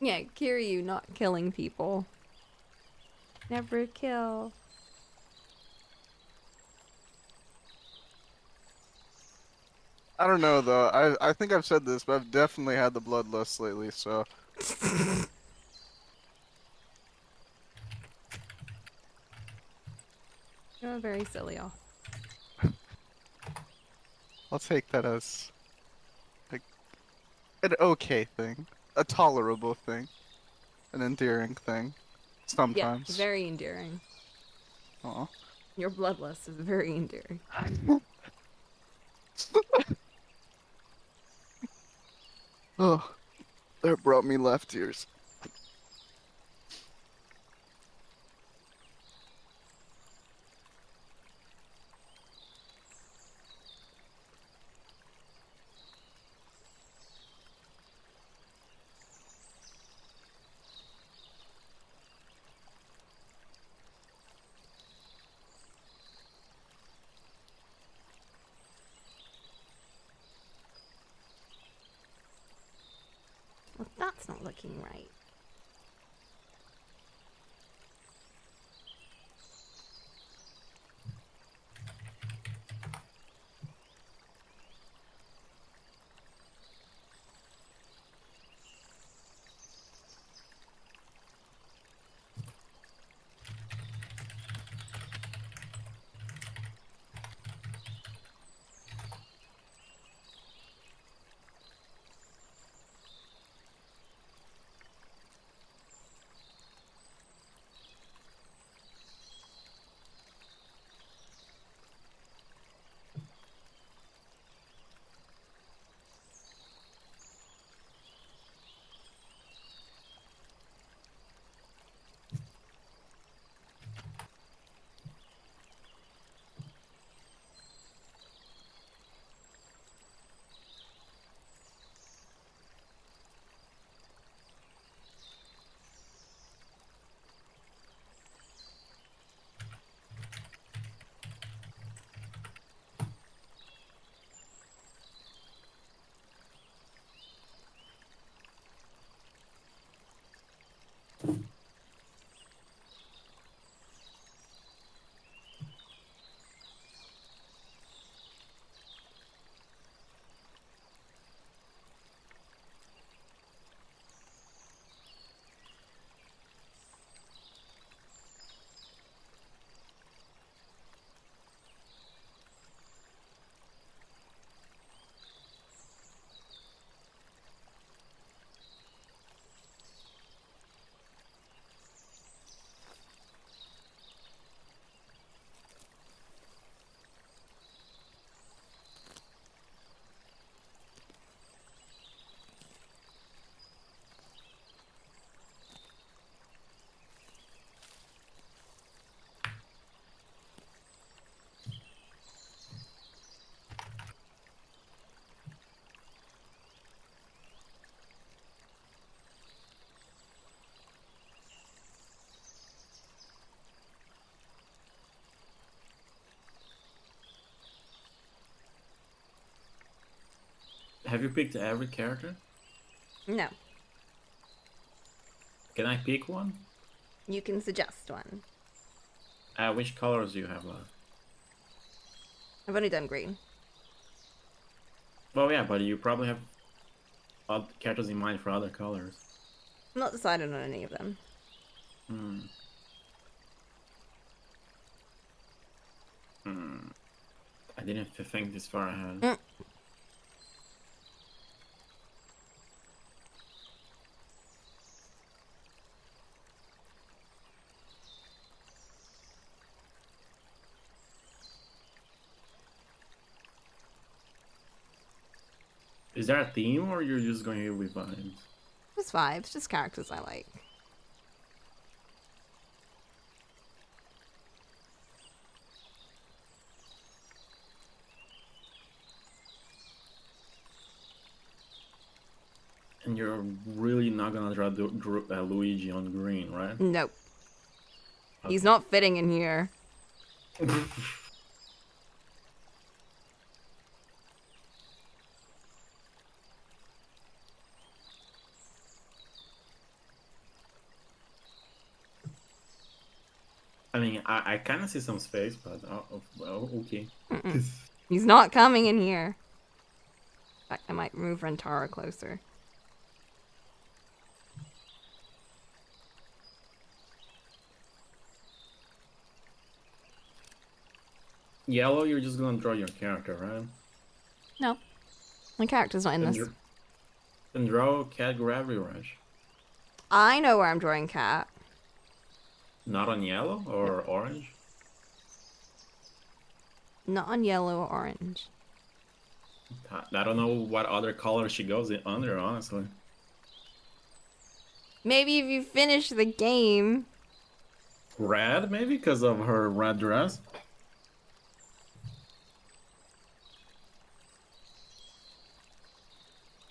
Yeah, Kiryu not killing people. Never kill. I don't know though. I think I've said this, but I've definitely had the bloodlust lately, so You're very silly off. I'll take that as like an okay thing, a tolerable thing, an endearing thing. Yeah, Sometimes. very endearing. Aw. Your bloodlust is very endearing. Oh, that brought me left ears. Well, that's not looking right. Have you picked every character? No, Can I pick one? you can suggest one. Which colors do you have left? I've only done green. Well, yeah, but you probably have odd characters in mind for other colors. I'm not decided on any of them. Hmm. Hmm. I didn't think this far ahead. Mm. Is there a theme, or you're just going here with vibes? Just vibes, just characters I like. And you're really not gonna draw Luigi on green, right? Nope. He's not fitting in here. I mean, I kind of see some space, but well, okay. He's not coming in here. In fact, I might move Rantaro closer. Yellow, you're just gonna draw your character, right? No. My character's not in Then, this. then draw Cat Gravity Rush. I know where I'm drawing Cat. Not on yellow or orange? Not on yellow or orange. I don't know what other color she goes in under, honestly. Maybe if you finish the game. Red, maybe, because of her red dress?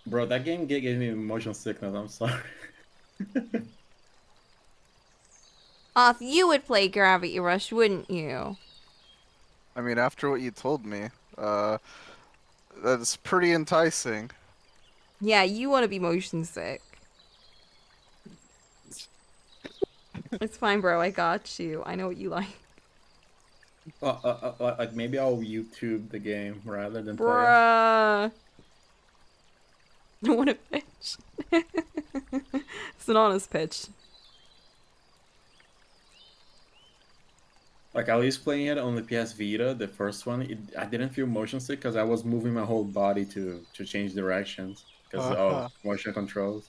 Bro, that game gave me motion sickness, I'm sorry. Off, you would play Gravity Rush, wouldn't you? I mean, after what you told me, that's pretty enticing. Yeah, you want to be motion sick. It's fine, bro. I got you. I know what you like. Like maybe I'll YouTube the game rather than play it. Bruh. I want to pitch. It's an honest pitch. Like I was playing it on the PS Vita, the first one. I didn't feel motion sick because I was moving my whole body to change directions because of motion controls.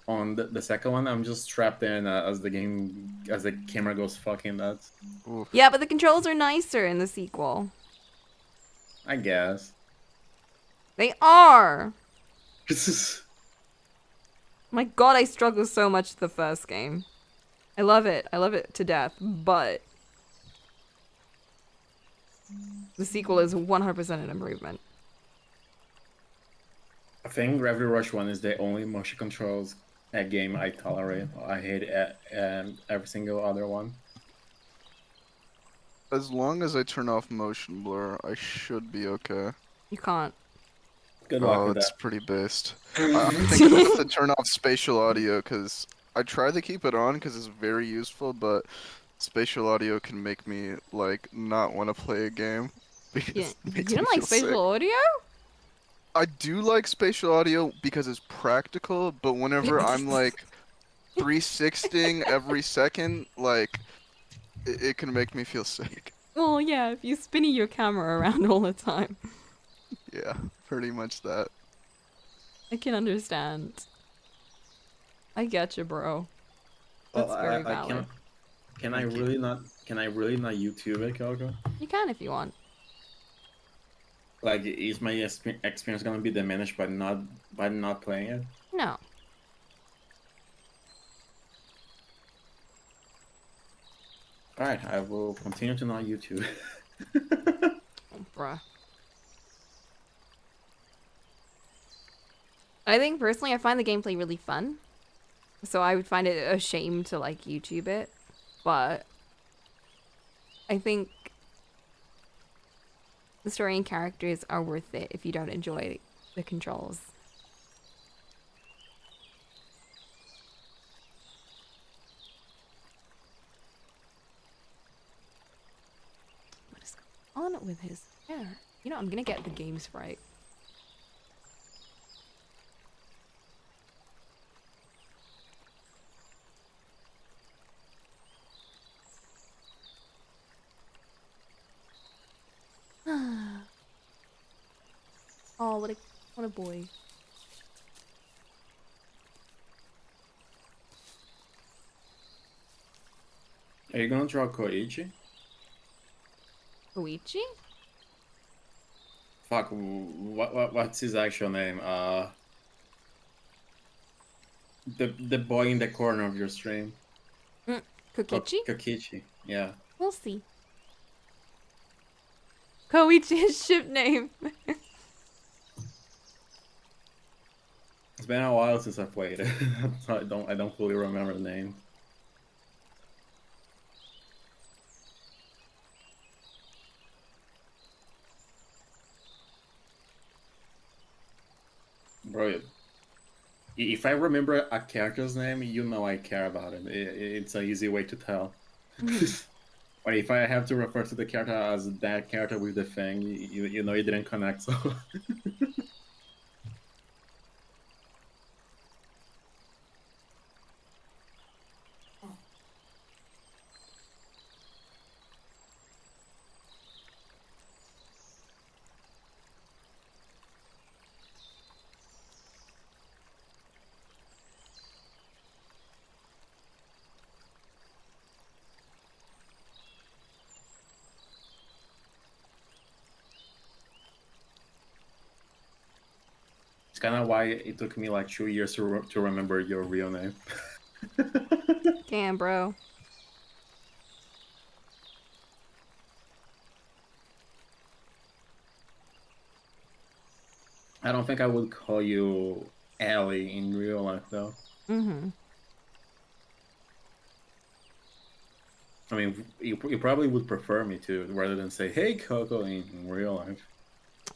On the second one, I'm just strapped in as the camera goes fucking nuts. Oof. Yeah, but the controls are nicer in the sequel. I guess. They are. This is. My god, I struggled so much with the first game. I love it. I love it to death, but the sequel is 100% an improvement. I think Gravity Rush 1 is the only motion controls game I tolerate. I hate every single other one. As long as I turn off motion blur, I should be okay. You can't. Good luck Oh, with it's that. pretty based. I think I have to turn off spatial audio because I try to keep it on because it's very useful, but spatial audio can make me like not want to play a game because Yeah. it You makes don't me like feel spatial sick. audio? I do like spatial audio because it's practical, but whenever I'm like 360ing every second, like it can make me feel sick. Well, yeah, if you spinny your camera around all the time. Yeah, pretty much that. I can understand. I get you, bro. That's very valid. Can I really not YouTube it, Coco? You can if you want. Like, is my experience gonna be diminished by not playing it? No. All right, I will continue to not YouTube. Oh, bruh. I think personally I find the gameplay really fun. So I would find it a shame to like YouTube it. But I think the story and characters are worth it if you don't enjoy the controls. What is going on with his hair? You know, I'm gonna get the game sprite. Oh, what a boy. Are you gonna draw Koichi? Koichi? Fuck, what's his actual name? The boy in the corner of your stream. Mm, Kokichi? Kokichi. Yeah. We'll see. Koichi is ship name. It's been a while since I played it, so I don't fully remember the name. Bro, if I remember a character's name, you know I care about it. It's an easy way to tell. But if I have to refer to the character as that character with the thing, you know it didn't connect. So it's kind of why it took me like 2 years to remember your real name. Damn, bro. I don't think I would call you Ellie in real life though. Mm-hmm. I mean, you probably would prefer me to rather than say, "Hey, Coco" in real life.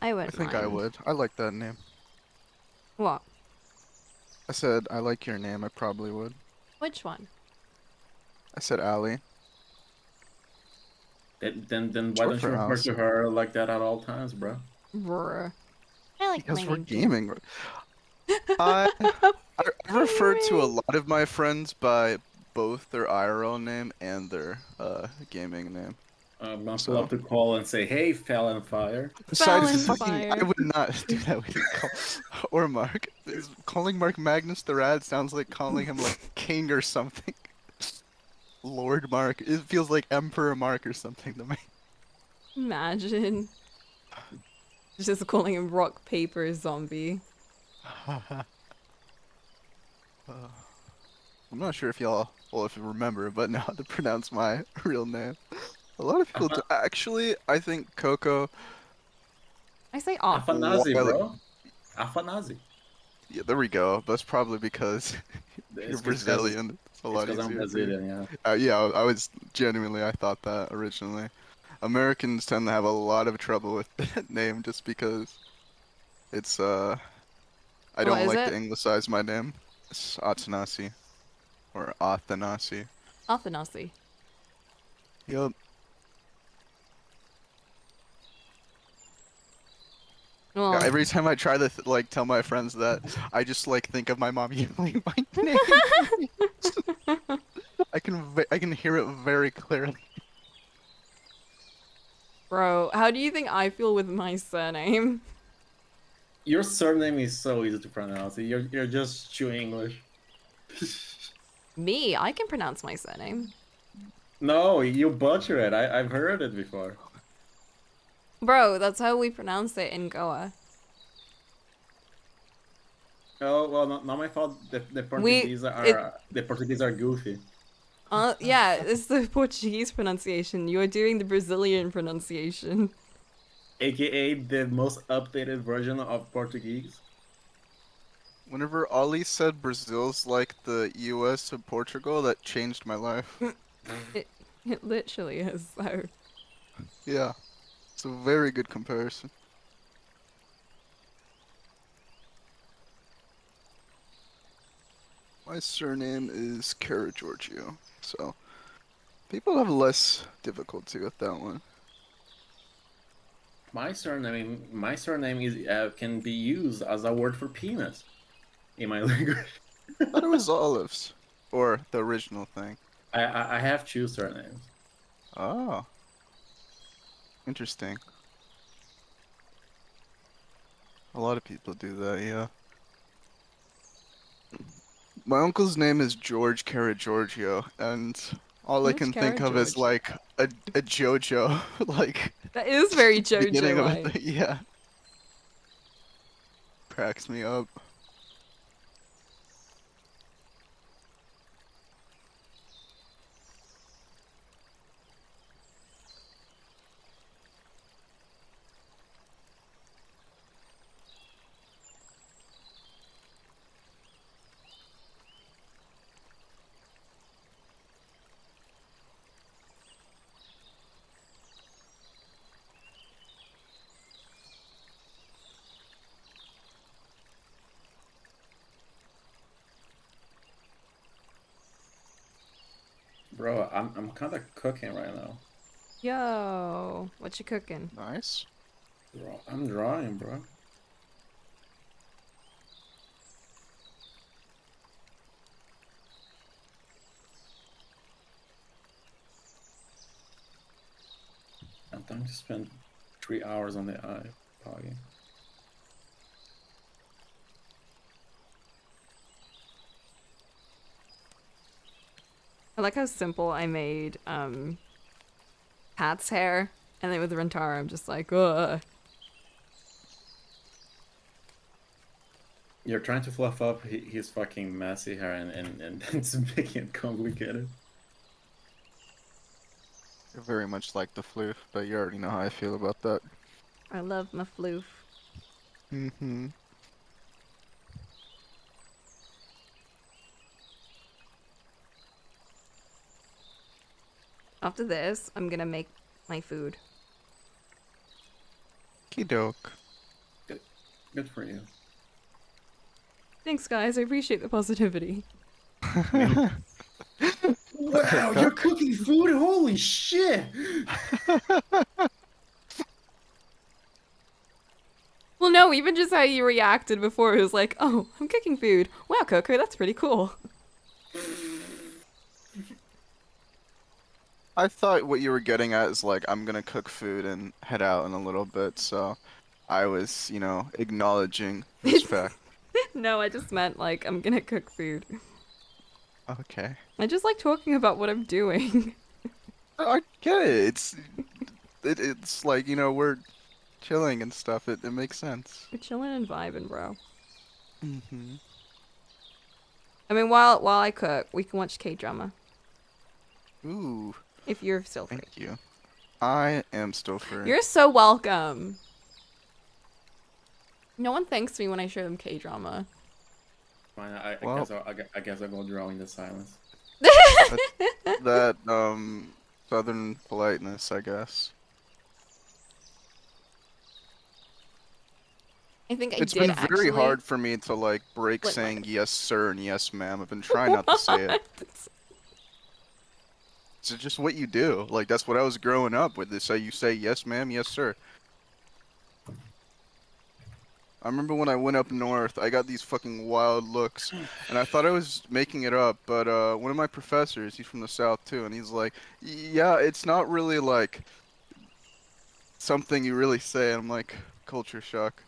I I wouldn't think I mind. would. I like that name. What? I said I like your name. I probably would. Which one? I said Allie. Then why Short don't you for refer Alice. to her like that at all times, bro? Brr. I like my Because we're name too. gaming. I refer to a Anyway. lot of my friends by both their IRL name and their gaming name. I'm gonna pull So up the call and say, "Hey, Fallon Fire." besides Fallon fucking I Fire. would not do that with call or Mark. Calling Mark Magnus the Rad sounds like calling him like king or something. Lord Mark. It feels like Emperor Mark or something to me. Imagine. Just calling him rock, paper, zombie. I'm not sure if y'all, well, if you remember, but now to pronounce my real name. A lot of people do. Afa- Actually, I think Coco, I say off. Afanazi, while, bro. Afanazi. yeah, there we go. That's probably because you're It's because Brazilian. It's a it's lot because I'm easier for you. Brazilian, yeah. Yeah, I was genuinely, I thought that originally. Americans tend to have a lot of trouble with that name just because it's, I What don't is like to it? anglicize my name. It's Atanasi or Athanasi. Athanasi. Yup. Yeah, Well, every time I try to like tell my friends that, I just like think of my mom yelling my name. I can hear it very clearly. bro, how do you think I feel with my surname? Your surname is so easy to pronounce. You're just chewing English. Me, I can pronounce my surname. No, you butcher it. I've heard it before. Bro, that's how we pronounce it in Goa. Oh well, not my fault. We, it, The Portuguese are goofy, yeah, it's the Portuguese pronunciation. You're doing the Brazilian pronunciation. aka the most updated version of Portuguese. Whenever Ollie said Brazil's like the US of Portugal, that changed my life. It, it literally is, though. Yeah, it's a very good comparison. My surname is Cara Giorgio, so people have less difficulty with that one. My surname is can be used as a word for penis in my language. Thought it was olives, or the original thing. I have two surnames. Oh, interesting. A lot of people do that, yeah. My uncle's name is George Giorgio, and all I George can Cara think of is George. like a JoJo, like That is very beginning of a JoJo-like. thing. Yeah, cracks me up. Bro, I'm kind of cooking right now. Yo, what you cooking? Nice. Bro, I'm drawing, bro. I'm time to spend 3 hours on the iPod. I like how simple I made Pat's hair, and then with Rantaro, I'm just like, ugh. You're trying to fluff up his fucking messy hair and it's making it complicated. You're very much like the floof, but you already know how I feel about that. I love my floof. Mm-hmm. After this, I'm gonna make my food. Kidoke. Good, good for you. Thanks, guys. I appreciate the positivity. I mean, Okay, wow, you're cook. cooking food? Holy shit! Well, no, even just how you reacted before, it was like, oh, I'm cooking food. Wow, Coco, that's pretty cool. I thought what you were getting at is like, I'm gonna cook food and head out in a little bit, so I was, acknowledging this fact. No, I just meant like, I'm gonna cook food. Okay. I just like talking about what I'm doing. I get it. It's like, we're chilling and stuff. It makes sense. We're chilling and vibing, bro. Mm-hmm. I mean, while I cook, we can watch K-drama Ooh, if you're still free. thank you. I am still free. You're so welcome. No one thanks me when I show them K-drama. Fine, I Well, guess I guess I'll go draw in the silence. that southern politeness, I guess. I think I It's did been very actually. hard for me to like break Like my saying yes sir and yes ma'am. I've been trying not to say it. what? It's just what you do. Like that's what I was growing up with. This how you say yes ma'am, yes sir. I remember when I went up north, I got these fucking wild looks, and I thought I was making it up, but one of my professors, he's from the south too, and he's like, "Yeah, it's not really like something you really say." And I'm like, "Culture shock."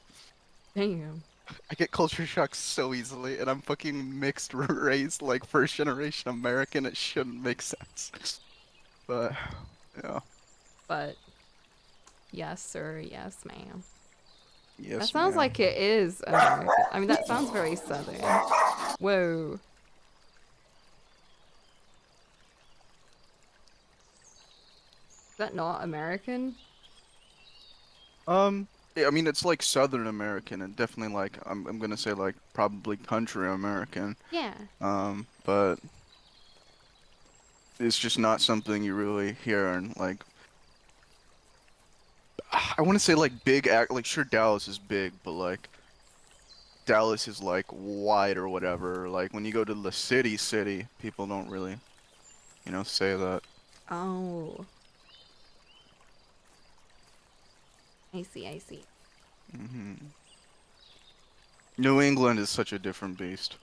Damn. I get culture shock so easily, and I'm fucking mixed race, like first generation American. It shouldn't make sense, but yeah, But yes, sir. Yes, ma'am. That yes, sounds ma'am. like it is American. I mean, that sounds very southern. Whoa. Is that not American? Yeah, I mean it's like Southern American, and definitely like I'm gonna say like probably country American. Yeah. But it's just not something you really hear in like I want to say like big act like sure Dallas is big, but like Dallas is like wide or whatever. Like when you go to the city, people don't really, say that. Oh. I see, I see. Hmm. New England is such a different beast.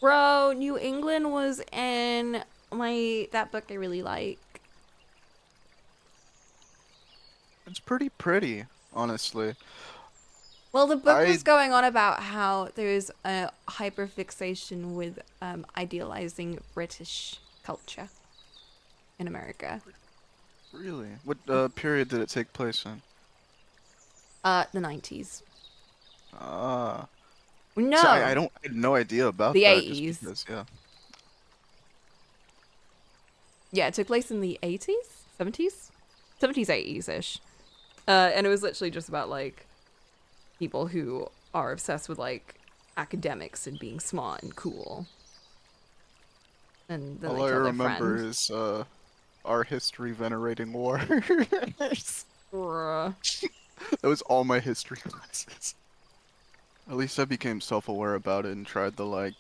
Bro, New England was in that book I really like. It's pretty pretty, honestly. Well, the book I was going on about how there's a hyperfixation with idealizing British culture in America. really. What period did it take place in? The 90s. Ah. So I No, don't I had no idea about the that just 80s. because, yeah. Yeah, it took place in the 80s? 70s? 70s, 80s ish. And it was literally just about like people who are obsessed with like academics and being smart and cool. And then they All I kill their remember friend. is our history venerating war. Bruh. That was all my history classes. At least I became self-aware about it and tried to like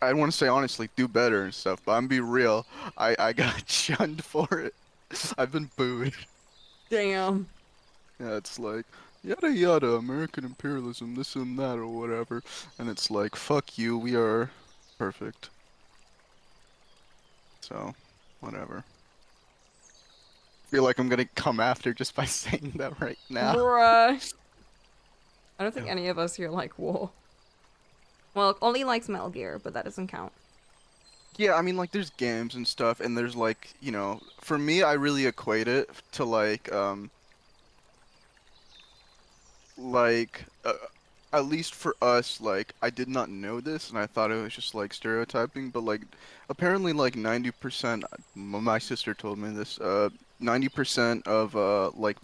I want to say honestly do better and stuff, but I'm be real, I got shunned for it. I've been booed. Damn. Yeah, it's like yada yada, American imperialism, this and that or whatever, and it's like fuck you, we are perfect. So, whatever. Feel like I'm gonna come after just by saying that right now. Bruh. I don't think any of us here like war. Well, only likes Metal Gear, but that doesn't count. Yeah, I mean, like, there's games and stuff, and there's like, for me, I really equate it to like, at least for us, like, I did not know this, and I thought it was just like stereotyping, but like, apparently, like, 90%, my sister told me this, 90% of like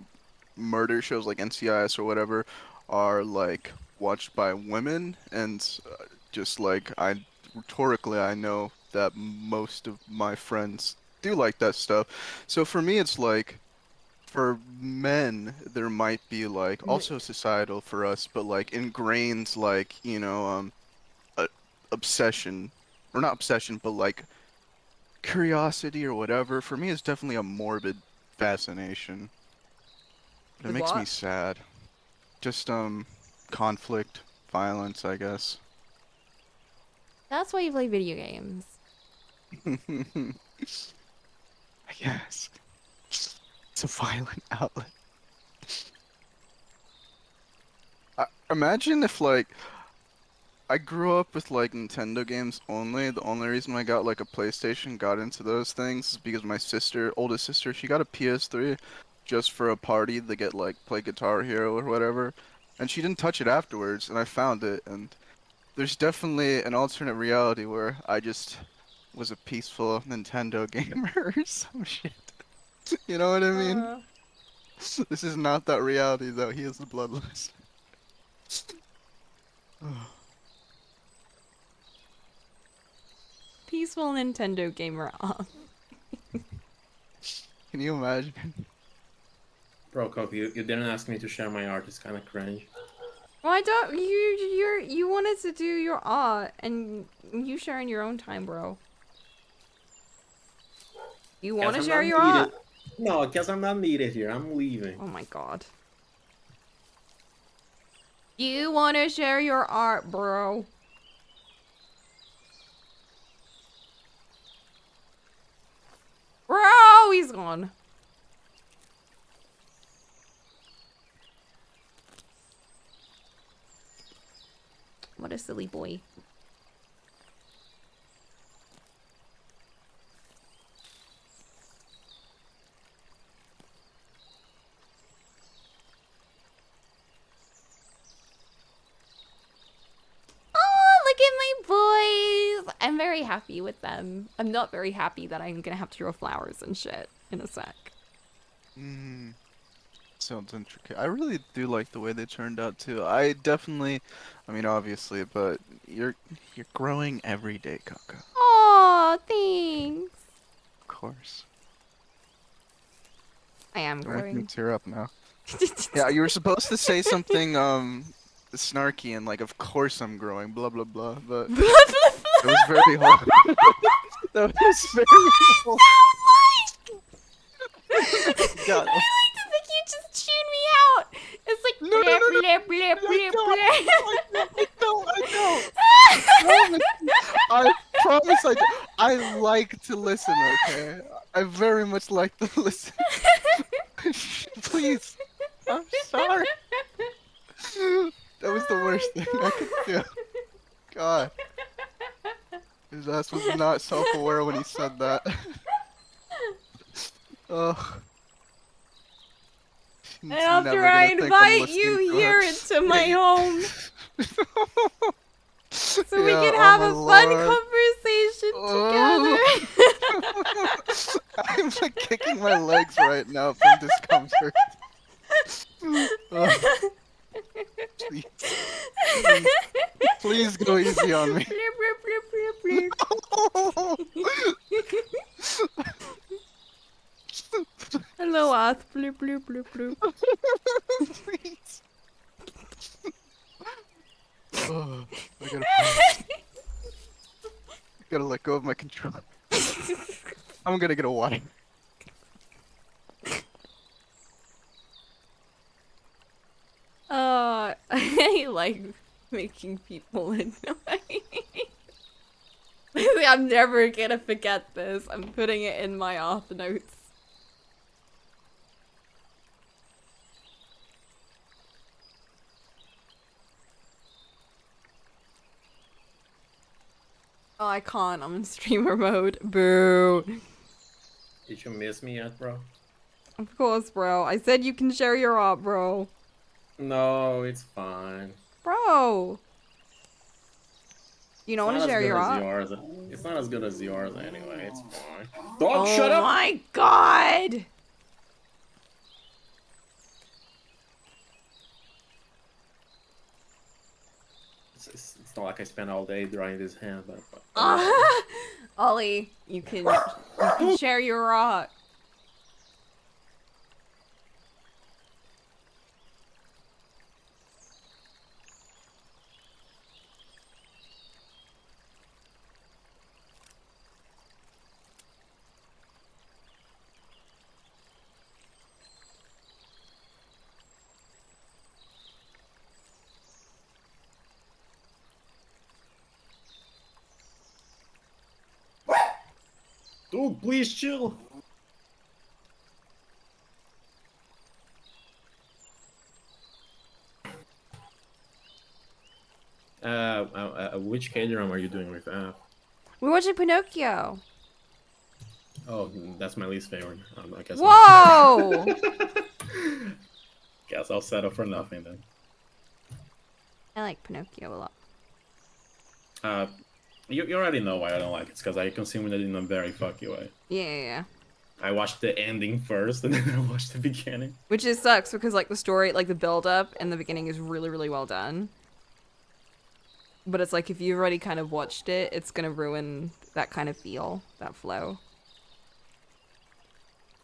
murder shows, like NCIS or whatever, are like watched by women, and just like rhetorically, I know that most of my friends do like that stuff. So for me, it's like for men, there might be like also societal for us, but like ingrained like a obsession or not obsession, but like curiosity or whatever. For me, it's definitely a morbid fascination. But it With makes me what? sad. Just conflict, violence, I guess. That's why you play video games. I guess. It's a violent outlet. Imagine if like I grew up with like Nintendo games only. The only reason I got like a PlayStation, got into those things is because my sister, oldest sister, she got a PS3 just for a party to get like play Guitar Hero or whatever. And she didn't touch it afterwards, and I found it, and there's definitely an alternate reality where I just was a peaceful Nintendo gamer or some shit. You know what I mean? This is not that reality though. He is the bloodlust. Peaceful Nintendo gamer. Can you imagine? Bro, Coke, you didn't ask me to share my art. It's kind of cringe. Why don't you wanted to do your art and you share in your own time, bro. You want to I'm share not your art? needed. No, because I'm not needed here. I'm leaving. Oh my god. You want to share your art, bro? Bro, he's gone. What a silly boy. Oh, look at my boys. I'm very happy with them. I'm not very happy that I'm gonna have to grow flowers and shit in a sec. Mm, sounds intricate. I really do like the way they turned out too. I definitely, I mean obviously, but you're growing every day, Kaka. Aw, thanks. Of course. I am Don't make me growing. tear up now. Yeah, you were supposed to say something snarky and like of course I'm growing, blah blah blah, but it was very hard. That was very hard. God. I like to think you just tune me out. It's like No, no, bleh, no, no. bleh, bleh, bleh, I promise I do. I like to listen, okay? I very much like to listen. Please. I'm sorry. That was the worst thing I could do. God. His ass was not self-aware when he said that. Ugh. And He's after never I gonna think I'm invite listening you to her. here into my Yeah, home so we yeah, can oh have my a fun lord. conversation Oh. together. I'm like kicking my legs right now from discomfort. Ugh, please, please, please go easy on me. Bleh, bleh, bleh, bleh, bleh. Hello, Earth. Bloop, bloop, bloop, bloop. Please. Oh, I gotta pause. I gotta let go of my control. I'm gonna get a water. I like making people annoying. I'm never gonna forget this. I'm putting it in my auth notes. Oh, I can't. I'm in streamer mode. Boo. Did you miss me yet, bro? Of course, bro. I said you can share your art, bro. No, it's fine. Bro. You don't It's want not to as share good your as art? yours. It's not as good as yours anyway. It's fine. Dog, Oh shut up! my god! It's not like I spent all day drawing this hand, but Ollie, you can share your art. dude, please chill. Which K-drama are you doing with? We're watching Pinocchio. Oh, that's my least favorite. I guess. Whoa! Guess I'll settle for nothing then. I like Pinocchio a lot. You already know why I don't like it. It's because I consumed it in a very fucky way. Yeah. I watched the ending first, and then I watched the beginning. Which just sucks because like the story, like the build up and the beginning is really, really well done. But it's like if you've already kind of watched it, it's gonna ruin that kind of feel, that flow.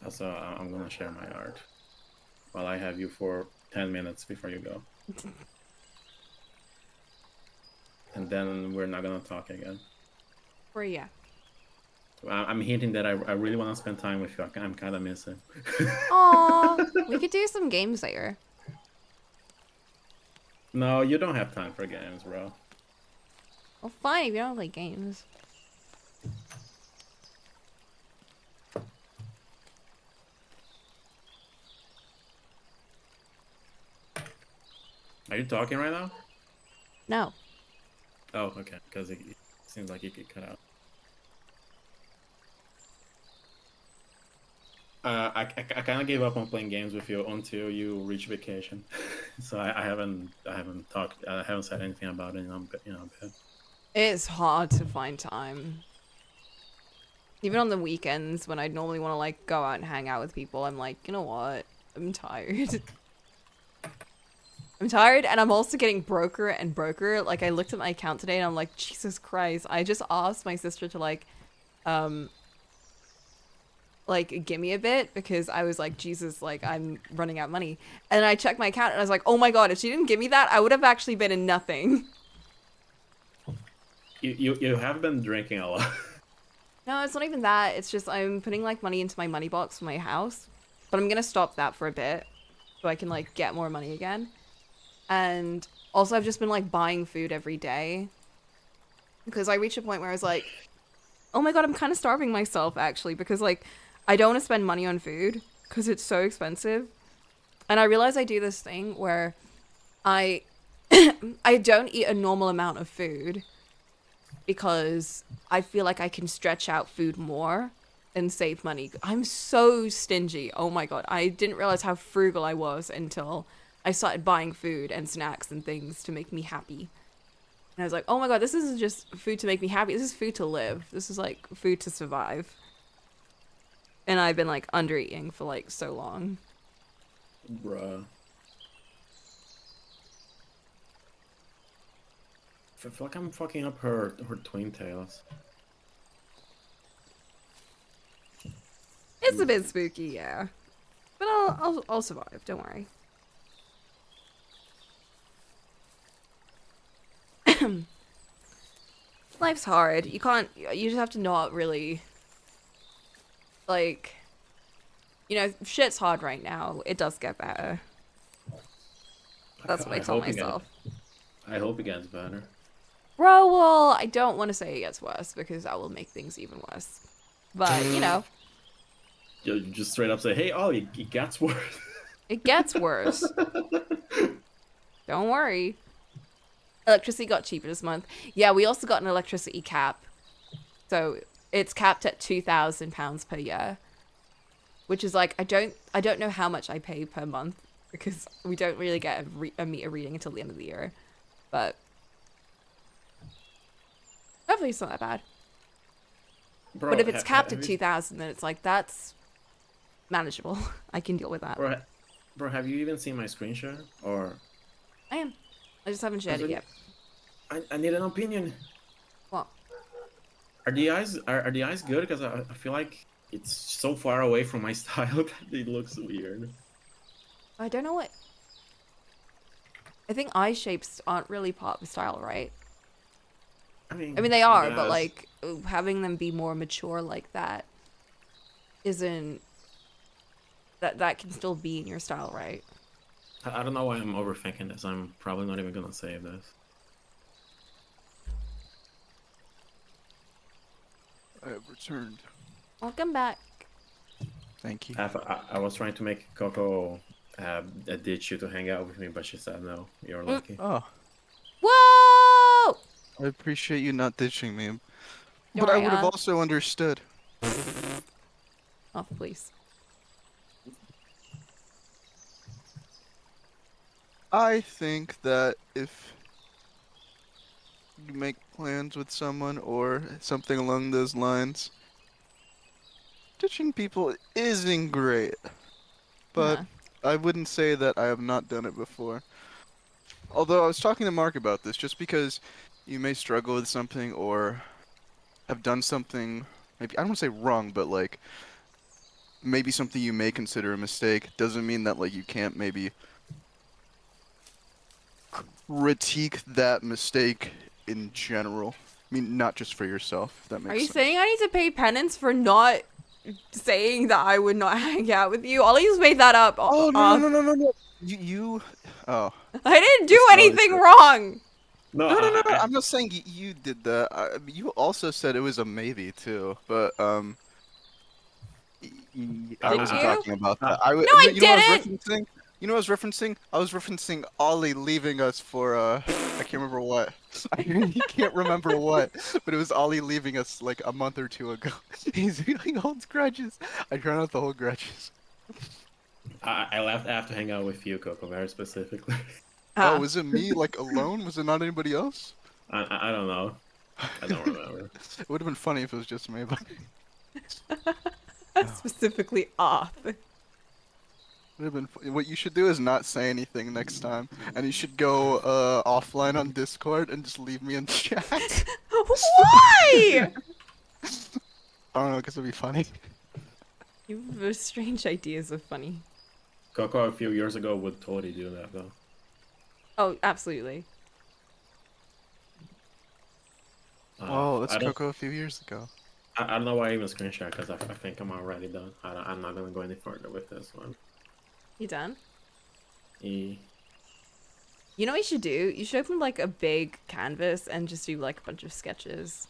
Also, I'm gonna share my art while I have you for 10 minutes before you go. And then we're not gonna talk again. Where you at? I'm hinting that I really want to spend time with you. I'm kind of missing. Aw, we could do some games later. No, you don't have time for games, bro. Well, fine if you don't like games. Are you talking right now? No. Oh, okay. Because it seems like you could cut out. I kind of gave up on playing games with you until you reach vacation, so I haven't talked. I haven't said anything about it in a bit. It's hard to find time. Even on the weekends when I normally want to like go out and hang out with people, I'm like, you know what? I'm tired. I'm tired and I'm also getting broker and broker. Like I looked at my account today and I'm like, Jesus Christ. I just asked my sister to like give me a bit because I was like, Jesus, like I'm running out of money. And I checked my account and I was like, oh my God, if she didn't give me that, I would have actually been in nothing. You have been drinking a lot. No, it's not even that. It's just I'm putting like money into my money box for my house. but I'm gonna stop that for a bit so I can like get more money again. And also I've just been like buying food every day because I reached a point where I was like, oh my god, I'm kind of starving myself actually because like I don't want to spend money on food because it's so expensive. And I realize I do this thing where I I don't eat a normal amount of food because I feel like I can stretch out food more and save money. I'm so stingy. Oh my god. I didn't realize how frugal I was until I started buying food and snacks and things to make me happy. And I was like, oh my god, this isn't just food to make me happy. This is food to live. This is like food to survive. And I've been like under eating for like so long. Bruh. I feel like I'm fucking up her twin tails. It's a bit spooky, yeah. But I'll survive, don't worry. Life's hard. You just have to not really, like, shit's hard right now. It does get better. That's what I tell myself. I hope it gets better. Bro, well, I don't want to say it gets worse because that will make things even worse. But, You just straight up say, hey, Ollie, it gets worse. it gets worse. Don't worry. Electricity got cheaper this month. Yeah, we also got an electricity cap. So it's capped at £2,000 per year. Which is like, I don't know how much I pay per month because we don't really get a meter reading until the end of the year. But hopefully it's not that bad. Bro, But if it's capped at 2,000, then it's like, that's manageable. I can deal with that. Bro, have you even seen my screen share? Or I am. I just haven't shared it yet. I need an opinion. What? Are the eyes good? Because I feel like it's so far away from my style that it looks weird. I don't know what... I think eye shapes aren't really part of the style, right? I mean they are, but guess. like having them be more mature like that isn't... That can still be in your style, right? I don't know why I'm overthinking this. I'm probably not even gonna save this. I have returned. Welcome back. Thank you. I was trying to make Coco ditch you to hang out with me, but she said no. You're lucky. Oh, Whoa! I appreciate you not ditching me. Don't But I worry, would have also understood. Oh, please. I think that if you make plans with someone or something along those lines, ditching people isn't great. But Huh. I wouldn't say that I have not done it before. Although I was talking to Mark about this, just because you may struggle with something or have done something, maybe, I don't want to say wrong, but like, maybe something you may consider a mistake, doesn't mean that like you can't maybe critique that mistake in general. I mean, not just for yourself, if that makes Are you sense. saying I need to pay penance for not saying that I would not hang out with you? Ollie's made that up. Oh, no. Oh. I didn't do That's not what I anything said. wrong. No, No. I'm not saying you did that. You also said it was a maybe too, but I Did wasn't you? talking about that. No, I You know what I was didn't. referencing? You know what I was referencing? I was referencing Ollie leaving us for I can't remember what. I really can't remember what, but it was Ollie leaving us like a month or two ago. He holds grudges. I try not to hold grudges. I left after hang out with you, Coco, very specifically. Oh, Ah. was it me like alone? Was it not anybody else? I don't know. I don't remember. It would have been funny if it was just me, but Specifically off. would have been. What you should do is not say anything next time, and you should go offline on Discord and just leave me in chat. Why? I don't know, because it'd be funny. You have strange ideas of funny. Coco a few years ago would totally do that though. Oh, absolutely. Oh, that's I don't, Coco a few years ago. I don't know why I even screenshot because I think I'm already done. I'm not gonna go any further with this one. You done? E You know what you should do? You should open like a big canvas and just do like a bunch of sketches.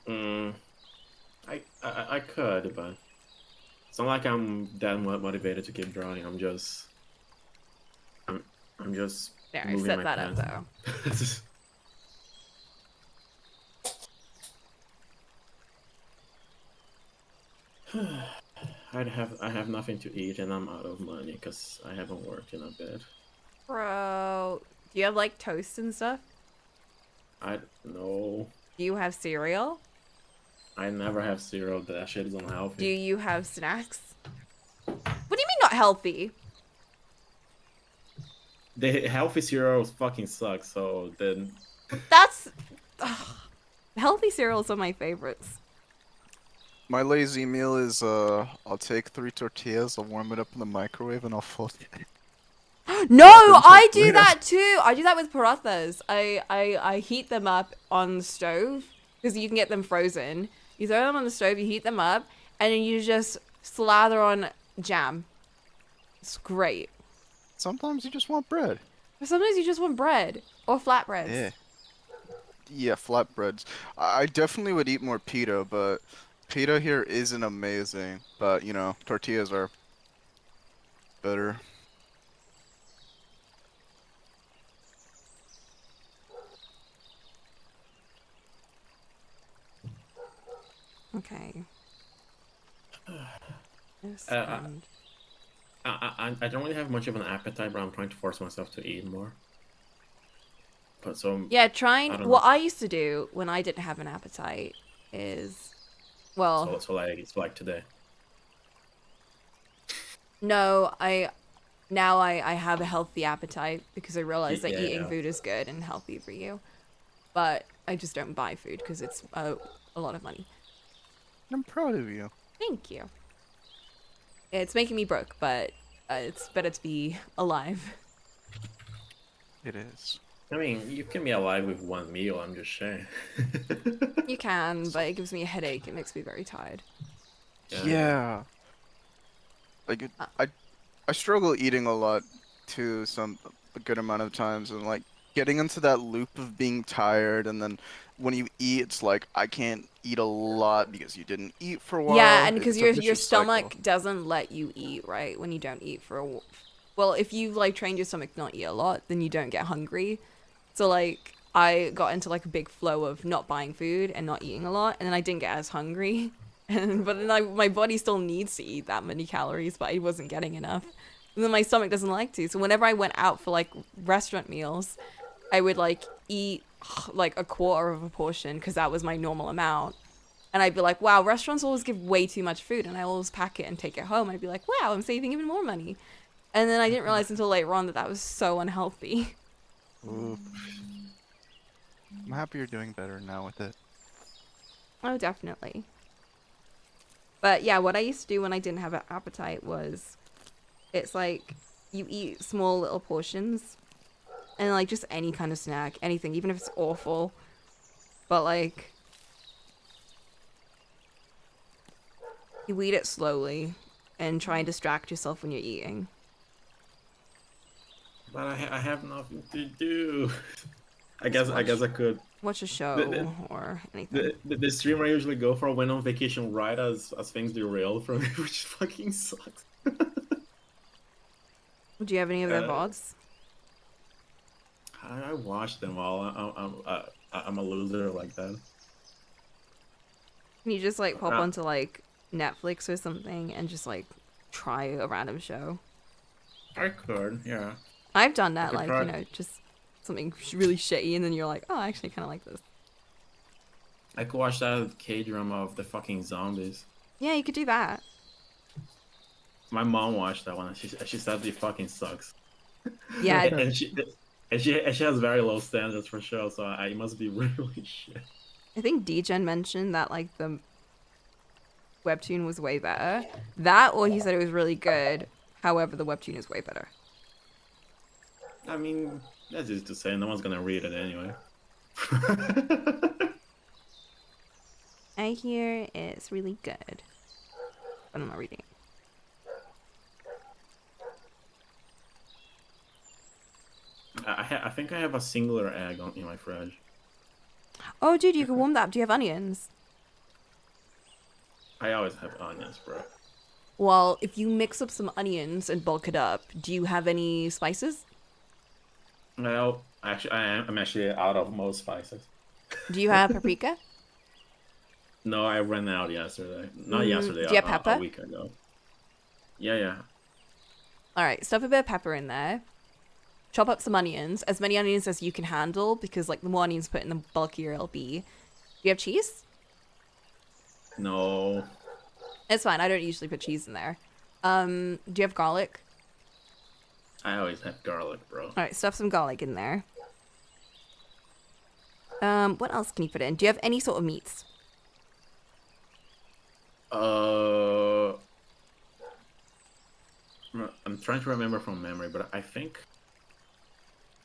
mm, I could, but it's not like I'm that motivated to keep drawing. I'm I'm just There, I moving set my that up pen. though. I have nothing to eat and I'm out of money because I haven't worked in a bit. Bro, do you have like toast and stuff? I no. Do you have cereal? I never have cereal. That shit is Do unhealthy. you have snacks? What do you mean not healthy? The healthy cereals fucking suck. So then, That's healthy cereals are my favorites. My lazy meal is I'll take 3 tortillas, I'll warm it up in the microwave, and I'll fold it. No, I do Yeah. that too. I do that with parathas. I heat them up on the stove because you can get them frozen. You throw them on the stove, you heat them up, and then you just slather on jam. It's great. Sometimes you just want bread. But sometimes you just want bread or flatbreads. Yeah. Yeah, flatbreads. I definitely would eat more pita, but pita here isn't amazing. But, you know, tortillas are better. Okay. Yes, Uh, and- I don't really have much of an appetite, but I'm trying to force myself to eat more. But so Yeah, I trying. don't What know. I used to do when I didn't have an appetite is, well, So like today. no, I have a healthy appetite because I realize that eating Yeah. food is good and healthy for you. But I just don't buy food because it's a lot of money. I'm proud of you. Thank you. It's making me broke, but it's better to be alive. It is. I mean, you can be alive with one meal. I'm just saying. You can, but it gives me a headache. It makes me very tired. Yeah. Like, I struggle eating a lot too, a good amount of times, and like getting into that loop of being tired, and then when you eat, it's like I can't eat a lot because you didn't eat for a Yeah, while. and because It's a your vicious cycle. stomach doesn't let you eat, right? When you don't eat for well, if you like trained your stomach to not eat a lot, then you don't get hungry. So like I got into like a big flow of not buying food and not eating a lot, and then I didn't get as hungry. And but then my body still needs to eat that many calories, but I wasn't getting enough. And then my stomach doesn't like to. So whenever I went out for like restaurant meals, I would like eat like a quarter of a portion because that was my normal amount. And I'd be like, wow, restaurants always give way too much food. And I always pack it and take it home. I'd be like, wow, I'm saving even more money. And then I didn't realize until later on that that was so unhealthy. Ooh. I'm happy you're doing better now with it. Oh, definitely. But yeah, what I used to do when I didn't have an appetite was it's like you eat small little portions and like just any kind of snack, anything, even if it's awful. But like you eat it slowly and try and distract yourself when you're eating. But I have nothing to do. I Just guess I could. watch a The, show or anything. the stream I usually go for when on vacation right as things derail from me, which fucking sucks. Do you have any of their Uh, VODs? I watch them all. I'm a loser like that. Can you just like pop Uh, onto like Netflix or something and just like try a random show? I could, yeah. I've done I that, could like, try. you know, just something really shitty and then you're like, oh, I actually kind of like this. I could watch that K-drama of the fucking zombies. Yeah, you could do that. My mom watched that one. And she said it fucking sucks. Yeah, And she has very low standards for shows, so it must be really shit. I think DGen mentioned that like the webtoon was way better. That or he said it was really good. However, the webtoon is way better. I mean, that's just to say, no one's gonna read it anyway. I hear it's really good. But I'm not reading it. I think I have a singular egg in my fridge. Oh, dude, you can warm that up. Do you have onions? I always have onions, bro. Well, if you mix up some onions and bulk it up, do you have any spices? Well, actually, I'm actually out of most spices. Do you have paprika? No, I ran out yesterday. Not yesterday, Do you have a pepper? week ago. Yeah. All right, stuff a bit of pepper in there. Chop up some onions, as many onions as you can handle, because like the more onions put in, the bulkier it'll be. Do you have cheese? No. It's fine. I don't usually put cheese in there. Do you have garlic? I always have garlic, bro. All right, stuff some garlic in there. What else can you put in? Do you have any sort of meats? I'm trying to remember from memory, but I think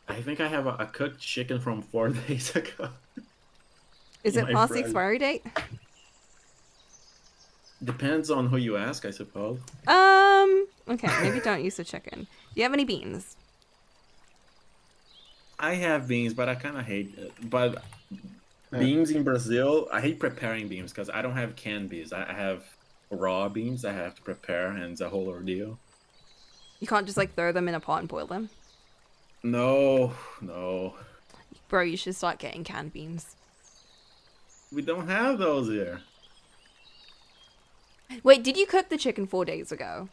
I have a cooked chicken from 4 days ago. Is in it my past the fridge. expiry date? Depends on who you ask, I suppose. Okay, maybe don't use the chicken. Do you have any beans? I have beans, but I kind of hate it. But Yeah. beans in Brazil, I hate preparing beans because I don't have canned beans. I have raw beans I have to prepare, and it's a whole ordeal. You can't just like throw them in a pot and boil them? No. Bro, you should start getting canned beans. We don't have those here. Wait, did you cook the chicken 4 days ago?